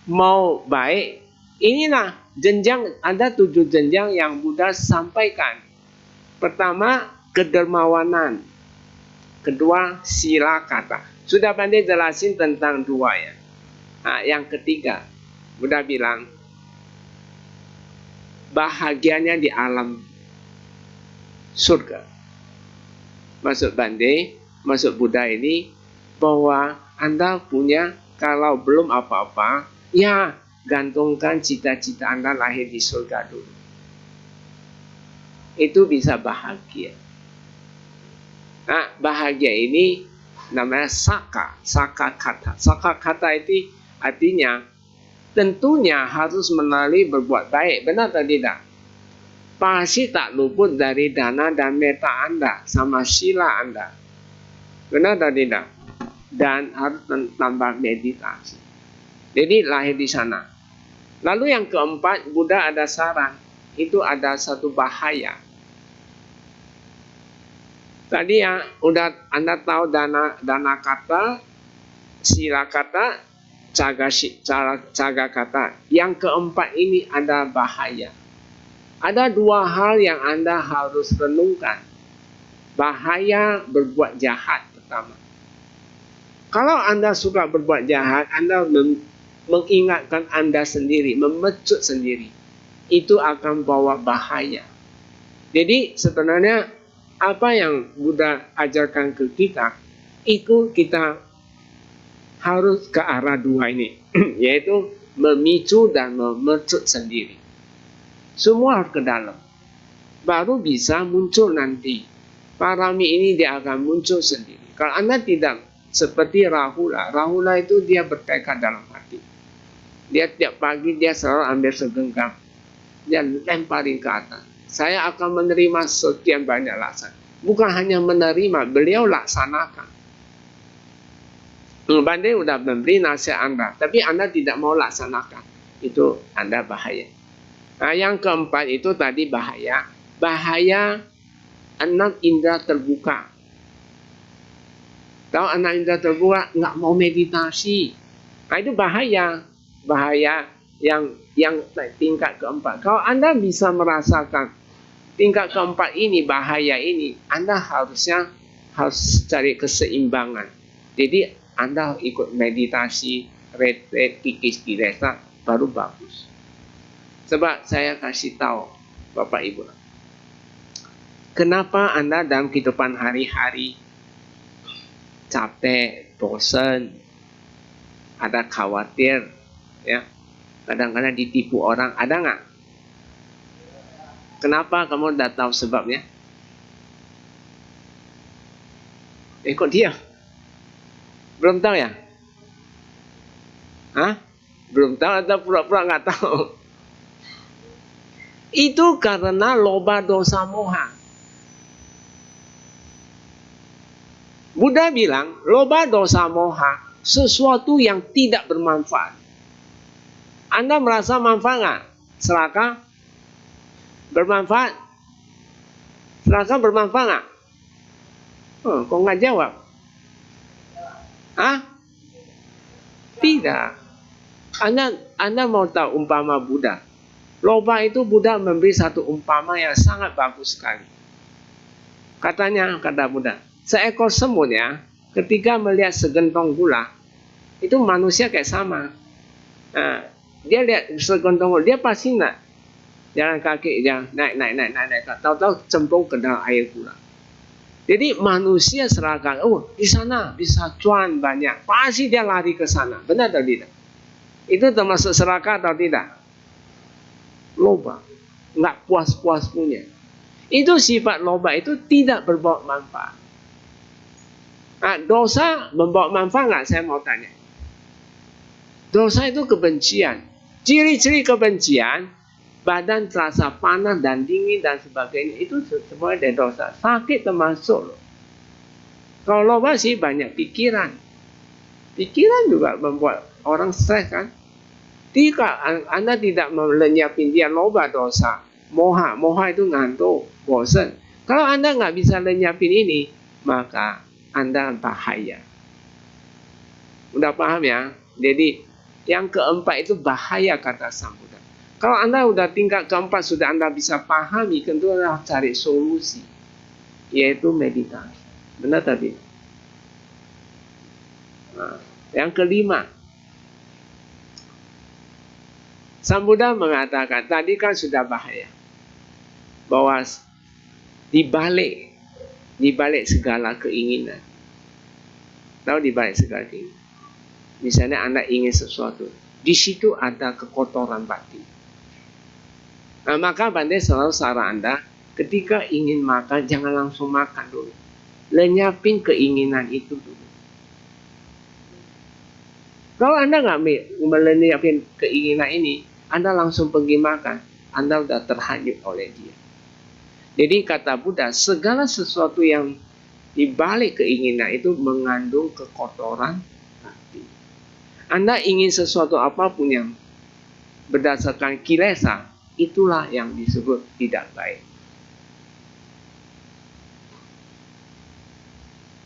mau baik, inilah jenjang, ada 7 jenjang yang Buddha sampaikan. Pertama, kedermawanan. Kedua, sila kata. Sudah Bante jelasin tentang 2 ya. Yang ketiga, Buddha bilang, bahagianya di alam surga. Maksud Bante, maksud Buddha ini, bahwa Anda punya, kalau belum apa-apa, ya gantungkan cita-cita Anda lahir di surga dulu. Itu bisa bahagia. Bahagia ini namanya saka kata. Saka kata itu artinya tentunya harus melalui berbuat baik. Benar atau tidak? Pasti tak luput dari dana dan meta Anda sama sila Anda. Benar atau tidak? Dan harus tambah meditasi. Jadi lahir di sana. Lalu yang keempat, Buddha ada saran. Itu ada satu bahaya. Tadi ya udah Anda tahu dana kata, sila kata, caga kata. Yang keempat ini ada bahaya. Ada 2 hal yang Anda harus renungkan. Bahaya berbuat jahat pertama. Kalau Anda suka berbuat jahat, Anda mengingatkan Anda sendiri, memecut sendiri. Itu akan bawa bahaya. Jadi sebenarnya apa yang Buddha ajarkan ke kita, itu kita harus ke arah 2 ini. Yaitu memicu dan memecut sendiri. Semua harus ke dalam. Baru bisa muncul nanti. Parami ini dia akan muncul sendiri. Kalau Anda tidak seperti Rahula. Rahula itu dia bertekad dalam hati. Dia tiap pagi dia selalu ambil segenggam. Dia lemparin ke atas. Saya akan menerima sekian banyak laksan. Bukan hanya menerima, beliau laksanakan. Bante sudah memberi nasihat Anda, tapi Anda tidak mau laksanakan. Itu Anda bahaya. Yang keempat itu tadi bahaya. Bahaya 6 indera terbuka. Kalau 6 indera terbuka nggak mau meditasi. Itu bahaya. Bahaya yang tingkat keempat. Kalau Anda bisa merasakan tingkat keempat ini, bahaya ini, Anda harus cari keseimbangan. Jadi Anda ikut meditasi, retreat, kikis kilesa, baru bagus. Sebab saya kasih tahu Bapak Ibu, kenapa Anda dalam kehidupan hari-hari capek, bosan, ada khawatir, ya, Kadang-kadang ditipu orang, ada nggak? Kenapa kamu dah tahu sebabnya? Kok diam? Belum tahu ya? Hah? Belum tahu atau pura-pura nggak tahu? Itu karena loba dosa moha. Buddha bilang, loba dosa moha sesuatu yang tidak bermanfaat. Anda merasa manfaat nggak? Serakah? Bermanfaat? Serakah bermanfaat nggak? Oh, kok nggak jawab? Hah? Tidak. Anda mau tahu umpama Buddha? Loba itu Buddha memberi satu umpama yang sangat bagus sekali. Katanya, kata Buddha, seekor semut ya, ketika melihat segentong gula, itu manusia kayak sama. Nah, dia lihat segentong gula, dia pasti nak jalan kaki, dia naik. Tahu-tahu cemplung ke dalam air gula. Jadi manusia seragam, oh di sana bisa cuan banyak, pasti dia lari ke sana. Benar atau tidak? Itu termasuk serakah atau tidak? Loba, nggak puas-puas punya. Itu sifat loba itu tidak berbawa manfaat. Nah, dosa membawa manfaat nggak? Saya mau tanya. Dosa itu kebencian. Ciri-ciri kebencian, badan terasa panas dan dingin dan sebagainya, itu semua dari dosa. Sakit termasuk loh. Kalau loba sih banyak pikiran. Pikiran juga membuat orang stres kan. Jika Anda tidak melenyapin dia, loba dosa. Moha itu ngantuk, bosan. Kalau Anda nggak bisa lenyapin ini, maka Anda bahaya. Udah paham ya? Jadi yang keempat itu bahaya, kata Sang Buddha. Kalau Anda udah tingkat keempat, sudah Anda bisa pahami, tentu Anda harus cari solusi, yaitu meditasi. Benar tadi? Nah, yang kelima, Sang Buddha mengatakan, tadi kan sudah bahaya, bahwa dibalik segala keinginan, tahu dibalik segala keinginan, misalnya Anda ingin sesuatu, di situ ada kekotoran batin. Nah, maka Bante selalu saran Anda, ketika ingin makan, jangan langsung makan dulu. Lenyapin keinginan itu dulu. Kalau Anda nggak melenyapin keinginan ini, Anda langsung pergi makan, Anda sudah terhanyut oleh dia. Jadi kata Buddha, segala sesuatu yang dibalik keinginan itu mengandung kekotoran hati. Anda ingin sesuatu apapun yang berdasarkan kilesa, itulah yang disebut tidak baik.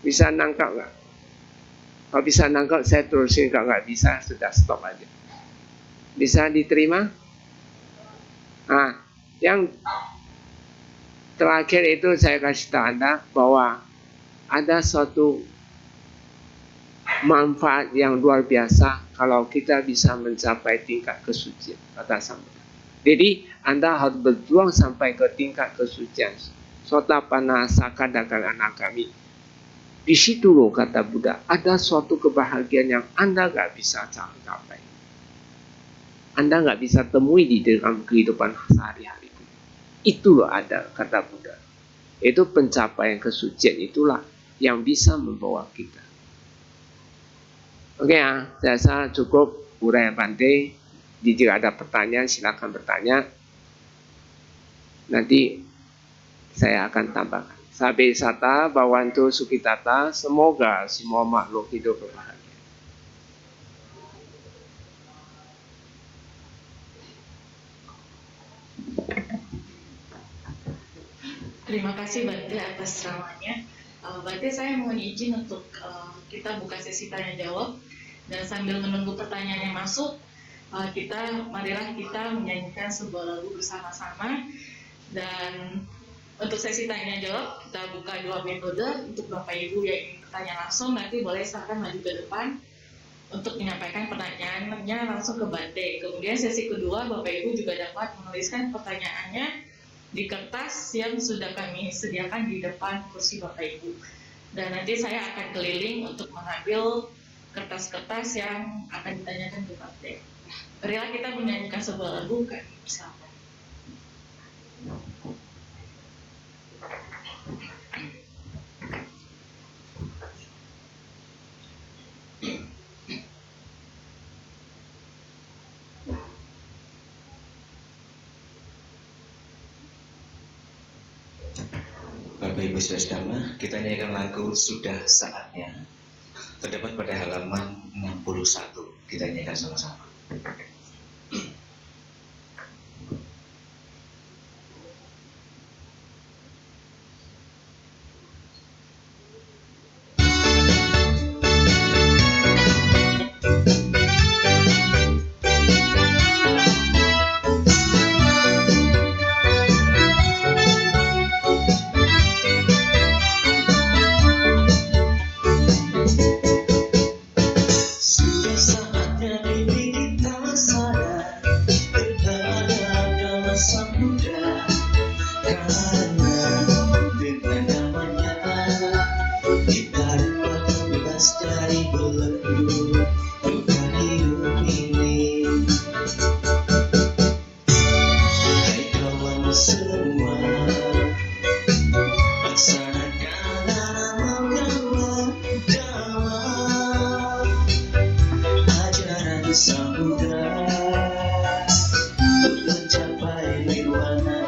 Bisa nangkap nggak? Kalau bisa nangkap, saya terusin. Kalau nggak bisa, sudah stop aja. Bisa diterima? Nah, yang terakhir itu saya kasih tahu Anda bahwa ada suatu manfaat yang luar biasa kalau kita bisa mencapai tingkat kesucian, kata Sang Buddha. Jadi Anda harus berjuang sampai ke tingkat kesucian. Sotapanna sakadagala anagami. Di situ loh, kata Buddha, ada suatu kebahagiaan yang Anda nggak bisa capai. Anda nggak bisa temui di dalam kehidupan sehari-hari. Itu loh ada, kata Buddha. Itu pencapaian kesucian, itulah yang bisa membawa kita. Oke ya, saya rasa cukup uraian Bante. Jika ada pertanyaan, silakan bertanya. Nanti saya akan tambahkan. Sabe sata bawantu sukitata, semoga semua makhluk hidup berbahagia. Terima kasih Bante atas ceramahnya. Bante, saya mohon izin untuk kita buka sesi tanya jawab, dan sambil menunggu pertanyaan yang masuk, marilah kita menyanyikan sebuah lagu bersama-sama. Dan untuk sesi tanya jawab kita buka dua metode. Untuk Bapak Ibu yang ingin bertanya langsung, nanti boleh silakan maju ke depan untuk menyampaikan pertanyaannya langsung ke Bante. Kemudian sesi kedua, Bapak Ibu juga dapat menuliskan pertanyaannya di kertas yang sudah kami sediakan di depan kursi Bapak Ibu. Dan nanti saya akan keliling untuk mengambil kertas-kertas yang akan ditanyakan ke Bante. Marilah kita menyanyikan sebuah lagu kami bersama. Bapak Ibu Saudara, kita nyanyikan lagu Sudah Saatnya. Terdapat pada halaman 61. Kita nyanyikan sama-sama. Sudah saatnya kini kita sadar terhadap dalam samudra, karena dengan namanya kita dapat bebas dari belenggu duka hidup ini. Hai kawan semua, laksanakan amal yang pertama, ajaran samudra untuk mencapai nirwana.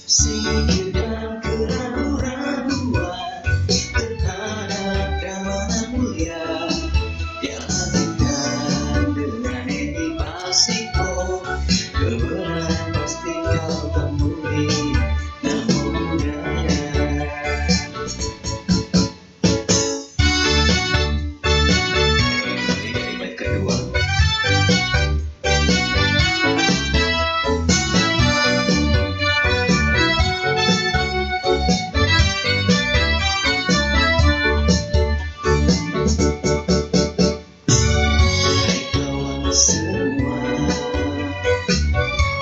Singkirkan keraguan-raguan terhadap keamanan mulia, yakinkan dengan edipasiko kebenaran pasti kau temui. Namo Buddhaya. Kembali dari bait kedua. Hai kawan semua,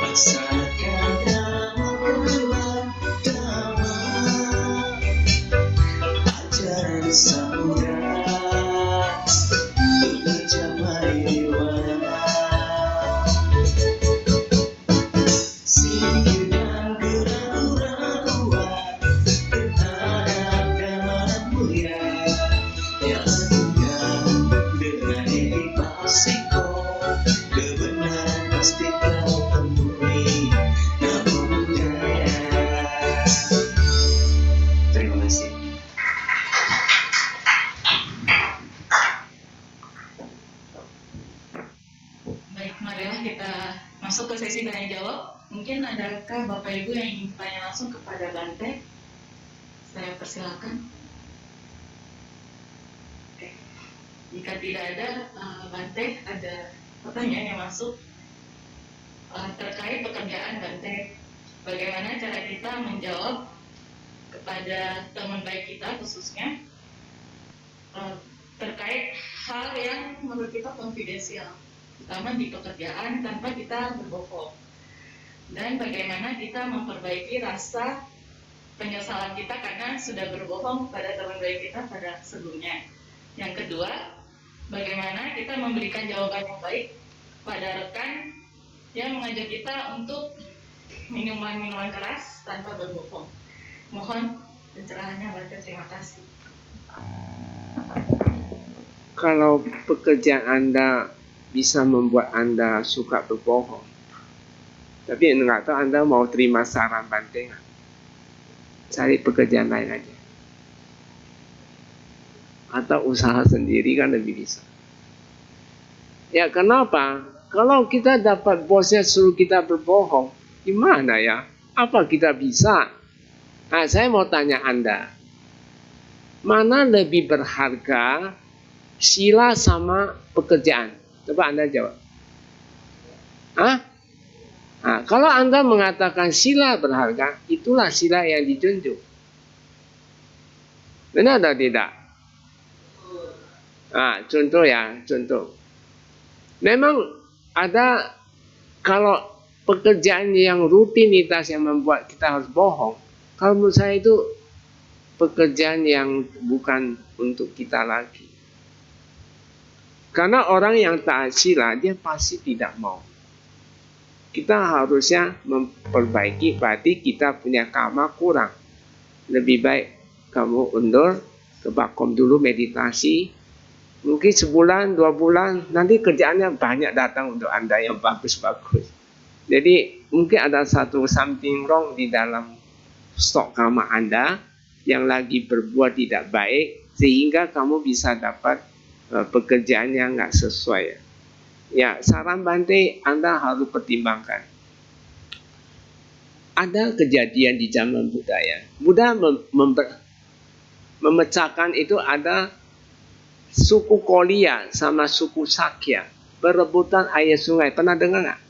laksanakan amal pertama, ajaran samudra untuk mencapai nirwana. Singkirkan keraguan-raguan terhadap keamanan mulia, yakinkan dengan edipasiko kebenaran pasti kau temui. Namo Buddhaya. Terima kasih. Baik, marilah kita masuk ke sesi tanya jawab. Mungkin adakah Bapak Ibu yang ingin bertanya langsung kepada Bante? Saya persilakan. Oke. Jika tidak ada, Bante, ada pertanyaan yang masuk terkait pekerjaan Bante. Bagaimana cara kita menjawab kepada teman baik kita khususnya terkait hal yang menurut kita konfidensial, terutama di pekerjaan tanpa kita berbohong. Dan bagaimana kita memperbaiki rasa penyesalan kita karena sudah berbohong pada teman baik kita pada sebelumnya. Yang kedua, bagaimana kita memberikan jawaban yang baik pada rekan yang mengajak kita untuk minuman-minuman keras tanpa berbohong. Mohon pencerahannya, Bante. Terima kasih. Kalau pekerjaan Anda bisa membuat Anda suka berbohong, tapi nggak tahu Anda mau terima saran Bante nggak? Cari pekerjaan lain aja. Atau usaha sendiri kan lebih bisa. Ya kenapa? Kalau kita dapat bosnya suruh kita berbohong, gimana ya? Apa kita bisa? Nah, saya mau tanya Anda, mana lebih berharga, sila sama pekerjaan? Coba Anda jawab. Hah? Nah, kalau Anda mengatakan sila berharga, itulah sila yang dijunjung. Benar atau tidak? Nah, contoh ya, contoh. Memang ada, kalau pekerjaan yang rutinitas yang membuat kita harus bohong, kalau menurut saya itu pekerjaan yang bukan untuk kita lagi. Karena orang yang taat sila, dia pasti tidak mau. Kita harusnya memperbaiki, berarti kita punya karma kurang. Lebih baik kamu undur ke Bakom dulu meditasi. Mungkin sebulan, 2 bulan, nanti kerjaannya banyak datang untuk Anda yang bagus-bagus. Jadi mungkin ada satu something wrong di dalam stok karma Anda yang lagi berbuat tidak baik, sehingga kamu bisa dapat pekerjaan yang nggak sesuai. Ya, saran Bante, Anda harus pertimbangkan. Ada kejadian di zaman Buddha ya. Buddha memecahkan itu, ada suku Kolia sama suku Sakya berebutan air sungai. Pernah dengar nggak?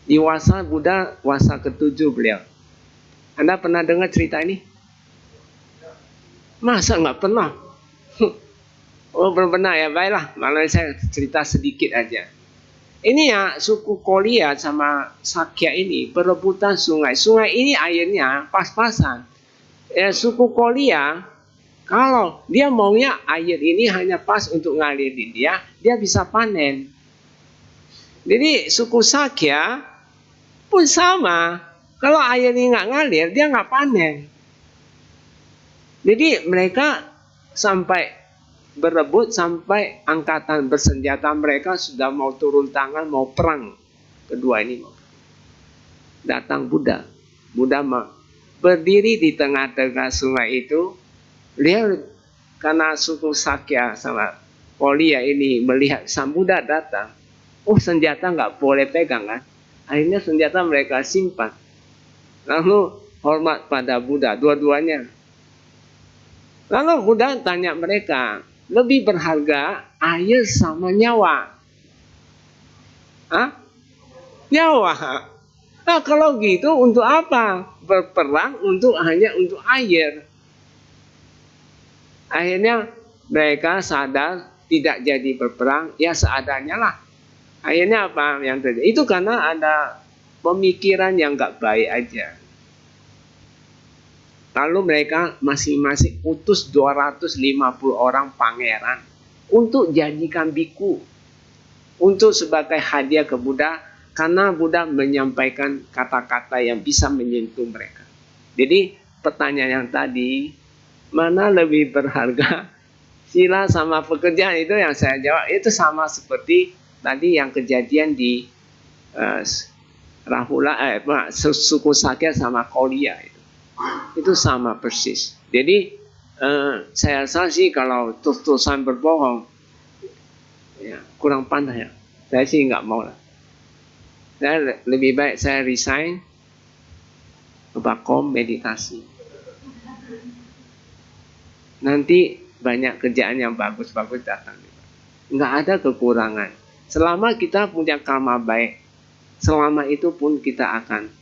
Di Wasa Buddha, Wasa ke-7 beliau. Anda pernah dengar cerita ini? Masa nggak pernah? Oh, belum pernah ya, baiklah. Malah saya cerita sedikit aja. Ini ya, suku Kolia sama Sakya ini berebutan sungai. Sungai ini airnya pas-pasan. Ya, suku Kolia, kalau dia maunya air ini hanya pas untuk ngalirin dia bisa panen. Jadi suku Sakya pun sama. Kalau air ini nggak ngalir, dia nggak panen. Jadi mereka sampai berebut, sampai angkatan bersenjata mereka sudah mau turun tangan, mau perang. Kedua ini datang Buddha. Buddha berdiri di tengah-tengah sungai itu. Dia karena suku Sakya sama Kolia ini melihat sang Buddha datang, senjata nggak boleh pegang kan? Akhirnya senjata mereka simpan. Lalu hormat pada Buddha, dua-duanya. Lalu Buddha tanya mereka, lebih berharga air sama nyawa? Hah? Nyawa. Nah kalau gitu untuk apa? Berperang hanya untuk air. Akhirnya mereka sadar tidak jadi berperang, ya seadanya lah. Akhirnya apa yang terjadi? Itu karena ada pemikiran yang nggak baik aja. Lalu mereka masing-masing utus 250 orang pangeran untuk jadikan biku, untuk sebagai hadiah ke Buddha, karena Buddha menyampaikan kata-kata yang bisa menyentuh mereka. Jadi pertanyaan yang tadi, mana lebih berharga, sila sama pekerjaan, itu yang saya jawab, itu sama seperti tadi yang kejadian di Rahula, suku Sakya sama Kolia itu sama persis. Jadi saya rasa sih kalau terus-terusan berbohong, ya, kurang pandai ya. Saya sih nggak mau lah. Saya lebih baik saya resign ke Bakom meditasi. Nanti banyak kerjaan yang bagus-bagus datang. Nggak ada kekurangan. Selama kita punya karma baik, selama itu pun kita akan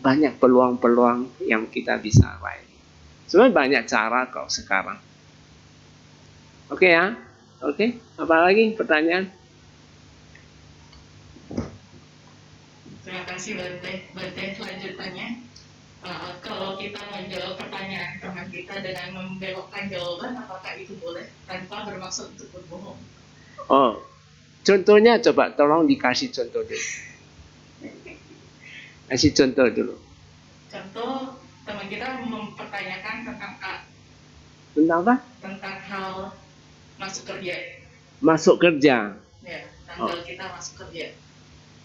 banyak peluang-peluang yang kita bisa raih. Sebenarnya banyak cara kok sekarang. Oke ya? Oke, apa lagi pertanyaan? Terima kasih Bante. Lanjutannya, kalau kita menjawab pertanyaan teman kita dengan membelokkan jawaban, apakah itu boleh tanpa bermaksud untuk berbohong? Oh, contohnya coba tolong dikasih contoh dulu. Kasih contoh dulu. Contoh, teman kita mempertanyakan tentang Tentang apa? tentang hal masuk kerja. Masuk kerja. Ya, tanggal kita masuk kerja.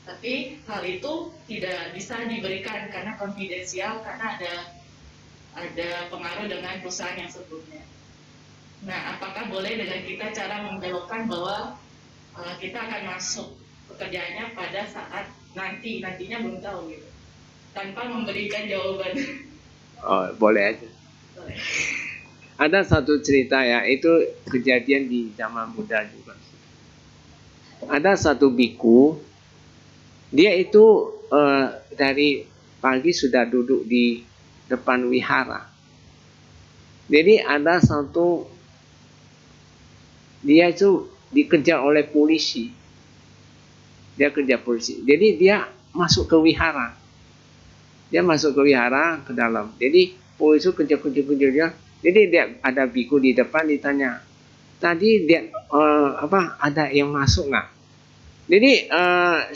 Tapi hal itu tidak bisa diberikan karena konfidensial, karena ada pengaruh dengan perusahaan yang sebelumnya. Nah, apakah boleh dengan kita cara membelokkan bahwa kita akan masuk pekerjaannya pada saat nantinya belum tahu gitu, tanpa memberikan jawaban? Oh, boleh aja. Boleh. Ada satu cerita ya, itu kejadian di zaman Buddha juga. Ada satu biku, dia itu dari pagi sudah duduk di depan wihara. Jadi ada satu, dia itu dikejar oleh polisi. Dia kerja polisi. Jadi dia masuk ke wihara. Dia masuk ke wihara ke dalam. Jadi itu kejar dia. Jadi dia ada biku di depan, ditanya, tadi dia ada yang masuk nggak? Jadi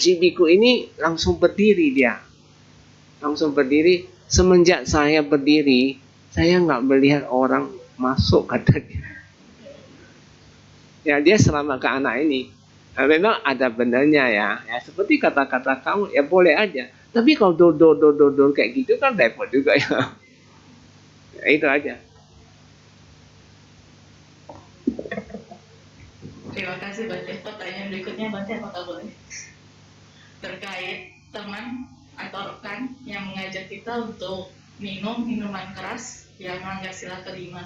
si biku ini langsung berdiri dia. Langsung berdiri. Semenjak saya berdiri, saya nggak melihat orang masuk, kata dia. Ya, dia selama ke anak ini. Memang ada benarnya ya. Seperti kata-kata kamu, ya boleh aja. Tapi kalau dodol kayak gitu kan repot juga ya. Ya itu aja. Terima kasih Bante. Pertanyaan berikutnya Bante, apakah boleh? Terkait teman atau rekan yang mengajak kita untuk minum minuman keras yang melanggar sila kelima.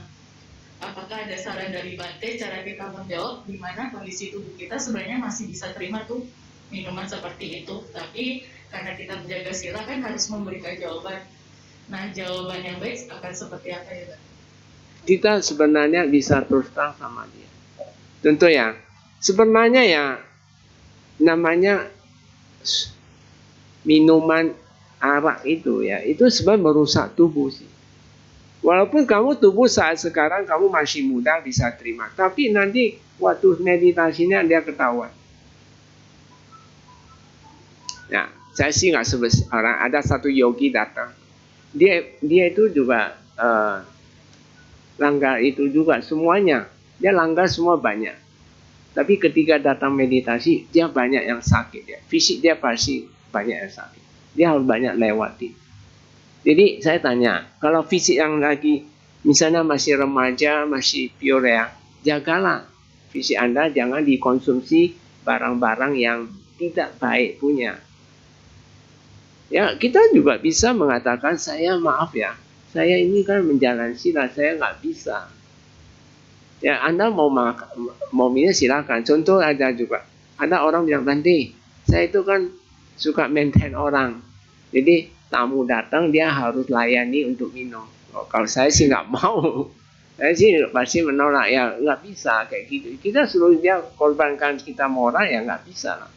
Apakah ada saran dari Bante cara kita menjawab di mana kondisi tubuh kita sebenarnya masih bisa terima tuh minuman seperti itu, tapi karena kita menjaga sila kan harus memberikan jawaban. Nah, jawaban yang baik akan seperti apa ya, Bante? Kita sebenarnya bisa terus terang sama dia. Tentu ya, sebenarnya ya namanya minuman arak itu ya, itu sebenarnya merusak tubuh sih. Walaupun kamu tubuh saat sekarang kamu masih muda bisa terima, tapi nanti waktu meditasinya dia ketahuan. Ya, saya sih nggak sebut orang. Ada satu yogi datang, dia itu juga langgar itu juga semuanya, dia langgar semua banyak. Tapi ketika datang meditasi, dia banyak yang sakit ya. Fisik dia pasti banyak yang sakit. Dia harus banyak lewati. Jadi saya tanya, kalau fisik yang lagi misalnya masih remaja, masih pure ya, jagalah fisik Anda, jangan dikonsumsi barang-barang yang tidak baik punya. Ya, kita juga bisa mengatakan, saya maaf ya, saya ini kan menjalani sila, saya nggak bisa. Ya, Anda mau minum silakan. Contoh ada juga, ada orang bilang, Bante, saya itu kan suka maintain orang. Jadi tamu datang dia harus layani untuk minum. Kalau saya sih nggak mau. Saya sih pasti menolak, ya nggak bisa kayak gitu. Kita suruh dia korbankan kita moral, ya nggak bisa lah.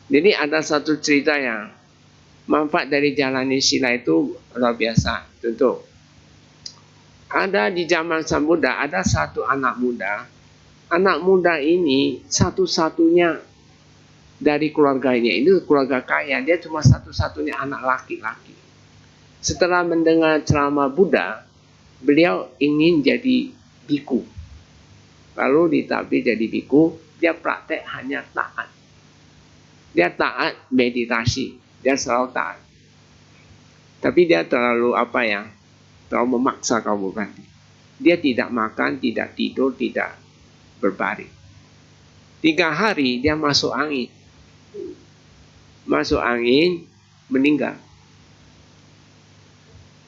Jadi ada satu cerita yang manfaat dari jalani sila itu luar biasa. Tentu ada di zaman Sang Buddha, ada satu anak muda. Anak muda ini satu-satunya dari keluarganya, itu keluarga kaya. Dia cuma satu-satunya anak laki-laki. Setelah mendengar ceramah Buddha, beliau ingin jadi biku. Lalu ditabir jadi biku, dia praktek hanya taat. Dia taat meditasi, dia selalu taat. Tapi dia terlalu terlalu memaksa kamu kan. Dia tidak makan, tidak tidur, tidak berbaring. 3 hari dia masuk angin. Masuk angin, meninggal.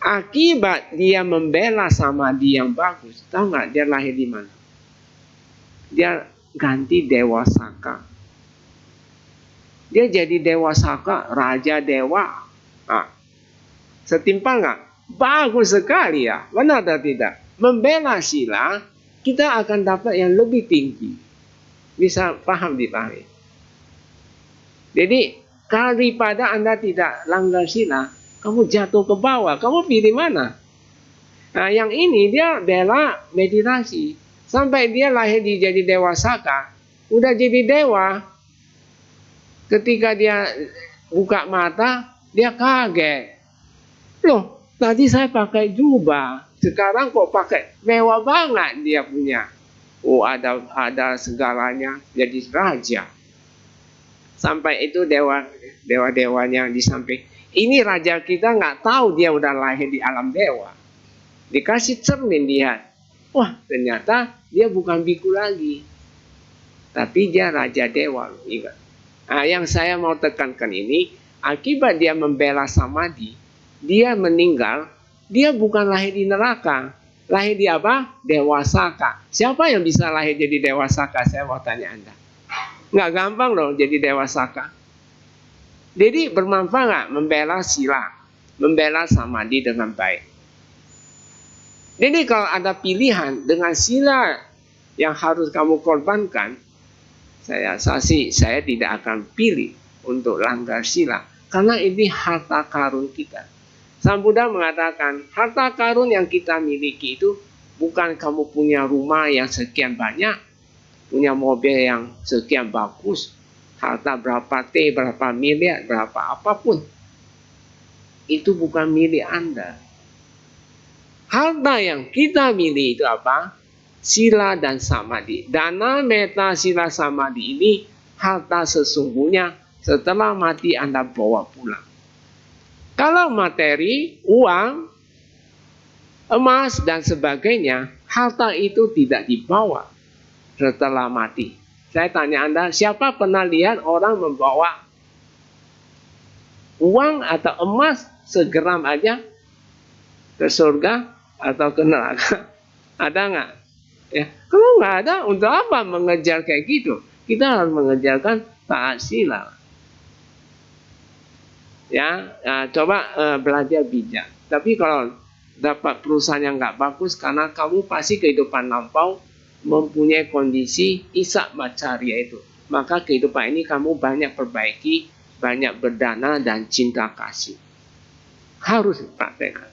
Akibat dia membela samadhi yang bagus, tahu nggak dia lahir di mana? Dia ganti Dewa Saka. Dia jadi Dewa Saka, Raja Dewa. Setimpal nggak? Bagus sekali ya, benar atau tidak? Membela sila, kita akan dapat yang lebih tinggi. Bisa paham dipahami. Jadi, kalau daripada Anda tidak langgar sila, kamu jatuh ke bawah, kamu pilih mana? Nah, yang ini dia bela meditasi. Sampai dia lahir jadi Dewa Saka, udah jadi dewa. Ketika dia buka mata, dia kaget. Loh, tadi saya pakai jubah, sekarang kok pakai mewah banget dia punya. Oh, ada segalanya, jadi raja. Sampai itu dewa-dewanya di samping. Ini raja kita nggak tahu dia udah lahir di alam dewa. Dikasih cermin lihat. Wah, ternyata dia bukan biku lagi. Tapi dia raja dewa. Ingat. Nah, yang saya mau tekankan ini, akibat dia membela samadhi, dia meninggal, dia bukan lahir di neraka. Lahir di apa? Dewa Saka. Siapa yang bisa lahir jadi Dewa Saka? Saya mau tanya Anda. Nggak gampang loh jadi Dewa Saka. Jadi bermanfaat nggak membela sila, membela samadhi dengan baik. Jadi kalau ada pilihan dengan sila yang harus kamu korbankan, saya tidak akan pilih untuk langgar sila. Karena ini harta karun kita. Sang Buddha mengatakan, harta karun yang kita miliki itu bukan kamu punya rumah yang sekian banyak, punya mobil yang sekian bagus, harta berapa T, berapa miliar, berapa apapun. Itu bukan milik Anda. Harta yang kita miliki itu apa? Sila dan samadhi. Dana, metta, sila, samadhi ini harta sesungguhnya setelah mati Anda bawa pulang. Kalau materi, uang, emas dan sebagainya, harta itu tidak dibawa setelah mati. Saya tanya Anda, siapa pernah lihat orang membawa uang atau emas segram aja ke surga atau ke neraka? Ada nggak? Ya, kalau nggak ada, untuk apa mengejar kayak gitu? Kita harus mengejarkan taat sila. Ya, coba belajar bijak. Tapi kalau dapat perusahaan yang nggak bagus, karena kamu pasti kehidupan lampau mempunyai kondisi isak macarya itu, maka kehidupan ini kamu banyak perbaiki, banyak berdana dan cinta kasih. Harus praktekkan.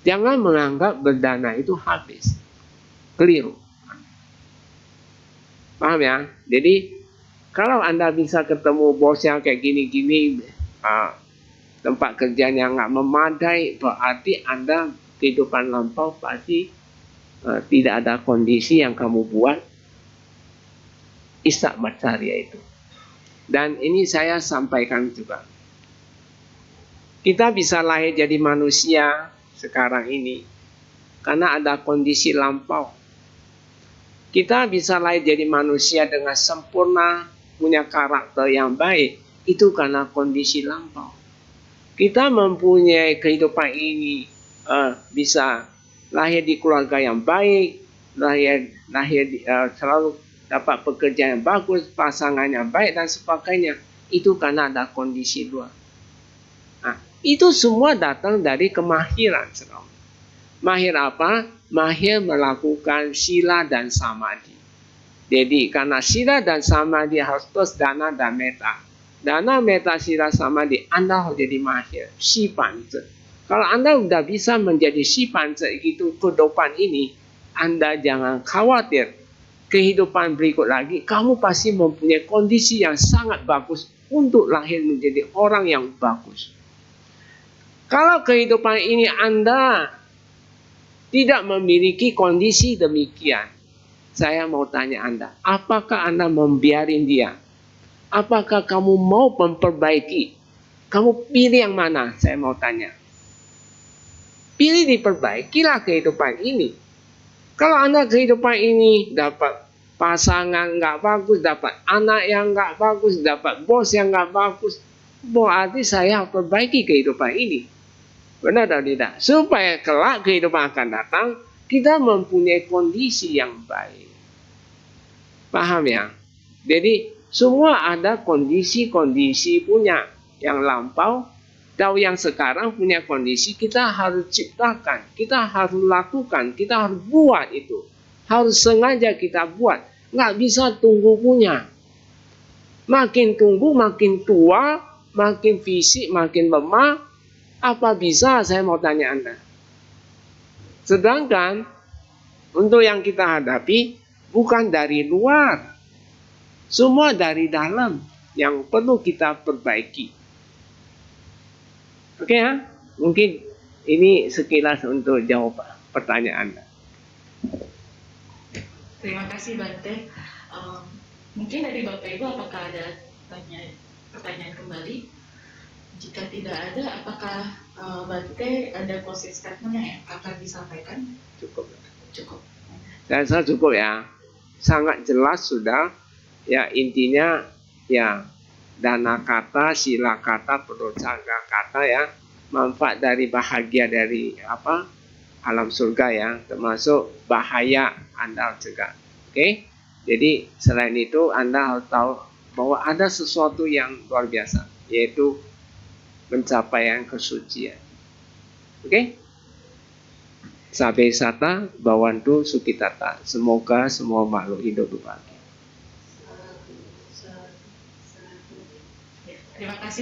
Jangan menganggap berdana itu habis. Keliru. Paham ya? Jadi kalau Anda bisa ketemu bos yang kayak gini-gini, tempat kerja yang nggak memadai, berarti Anda kehidupan lampau pasti tidak ada kondisi yang kamu buat isak macarya itu. Dan ini saya sampaikan juga. Kita bisa lahir jadi manusia sekarang ini karena ada kondisi lampau. Kita bisa lahir jadi manusia dengan sempurna, punya karakter yang baik, itu karena kondisi lampau. Kita mempunyai kehidupan ini bisa lahir di keluarga yang baik, selalu dapat pekerjaan yang bagus, pasangan yang baik dan sebagainya. Itu karena ada kondisi luar. Nah, itu semua datang dari kemahiran. Mahir apa? Mahir melakukan sila dan samadhi. Jadi karena sila dan samadhi harus terus dana dan metta. Dana, metta, sila, samadhi, Anda harus jadi mahir. Si panca. Kalau Anda sudah bisa menjadi si panca itu kehidupan ini, Anda jangan khawatir. Kehidupan berikut lagi, kamu pasti mempunyai kondisi yang sangat bagus untuk lahir menjadi orang yang bagus. Kalau kehidupan ini Anda tidak memiliki kondisi demikian, saya mau tanya Anda, apakah Anda membiarin dia? Apakah kamu mau memperbaiki? Kamu pilih yang mana? Saya mau tanya. Pilih diperbaikilah kehidupan ini. Kalau Anda kehidupan ini dapat pasangan nggak bagus, dapat anak yang nggak bagus, dapat bos yang nggak bagus, berarti saya perbaiki kehidupan ini. Benar atau tidak? Supaya kelak kehidupan akan datang, kita mempunyai kondisi yang baik. Paham ya? Jadi semua ada kondisi-kondisi punya yang lampau, atau yang sekarang punya kondisi, kita harus ciptakan, kita harus lakukan, kita harus buat itu. Harus sengaja kita buat. Nggak bisa tunggu punya. Makin tunggu, makin tua, makin fisik, makin lemah. Apa bisa? Saya mau tanya Anda. Sedangkan untuk yang kita hadapi bukan dari luar. Semua dari dalam yang perlu kita perbaiki. Oke ya? Mungkin ini sekilas untuk jawab pertanyaan Anda. Terima kasih Bante. Mungkin dari Bapak Ibu apakah ada pertanyaan kembali? Jika tidak ada, apakah Bante ada closing statement yang akan disampaikan? Cukup. Cukup. Saya cukup ya. Sangat jelas sudah. Ya intinya ya dana kata, sila kata, prodosanga kata ya. Manfaat dari bahagia dari alam surga ya, termasuk bahaya Anda juga. Oke? Jadi selain itu Anda harus tahu bahwa ada sesuatu yang luar biasa, yaitu pencapaian kesucian. Oke? Sabe sata bawantu sukitata. Semoga semua makhluk hidup berbahagia. Terima kasih.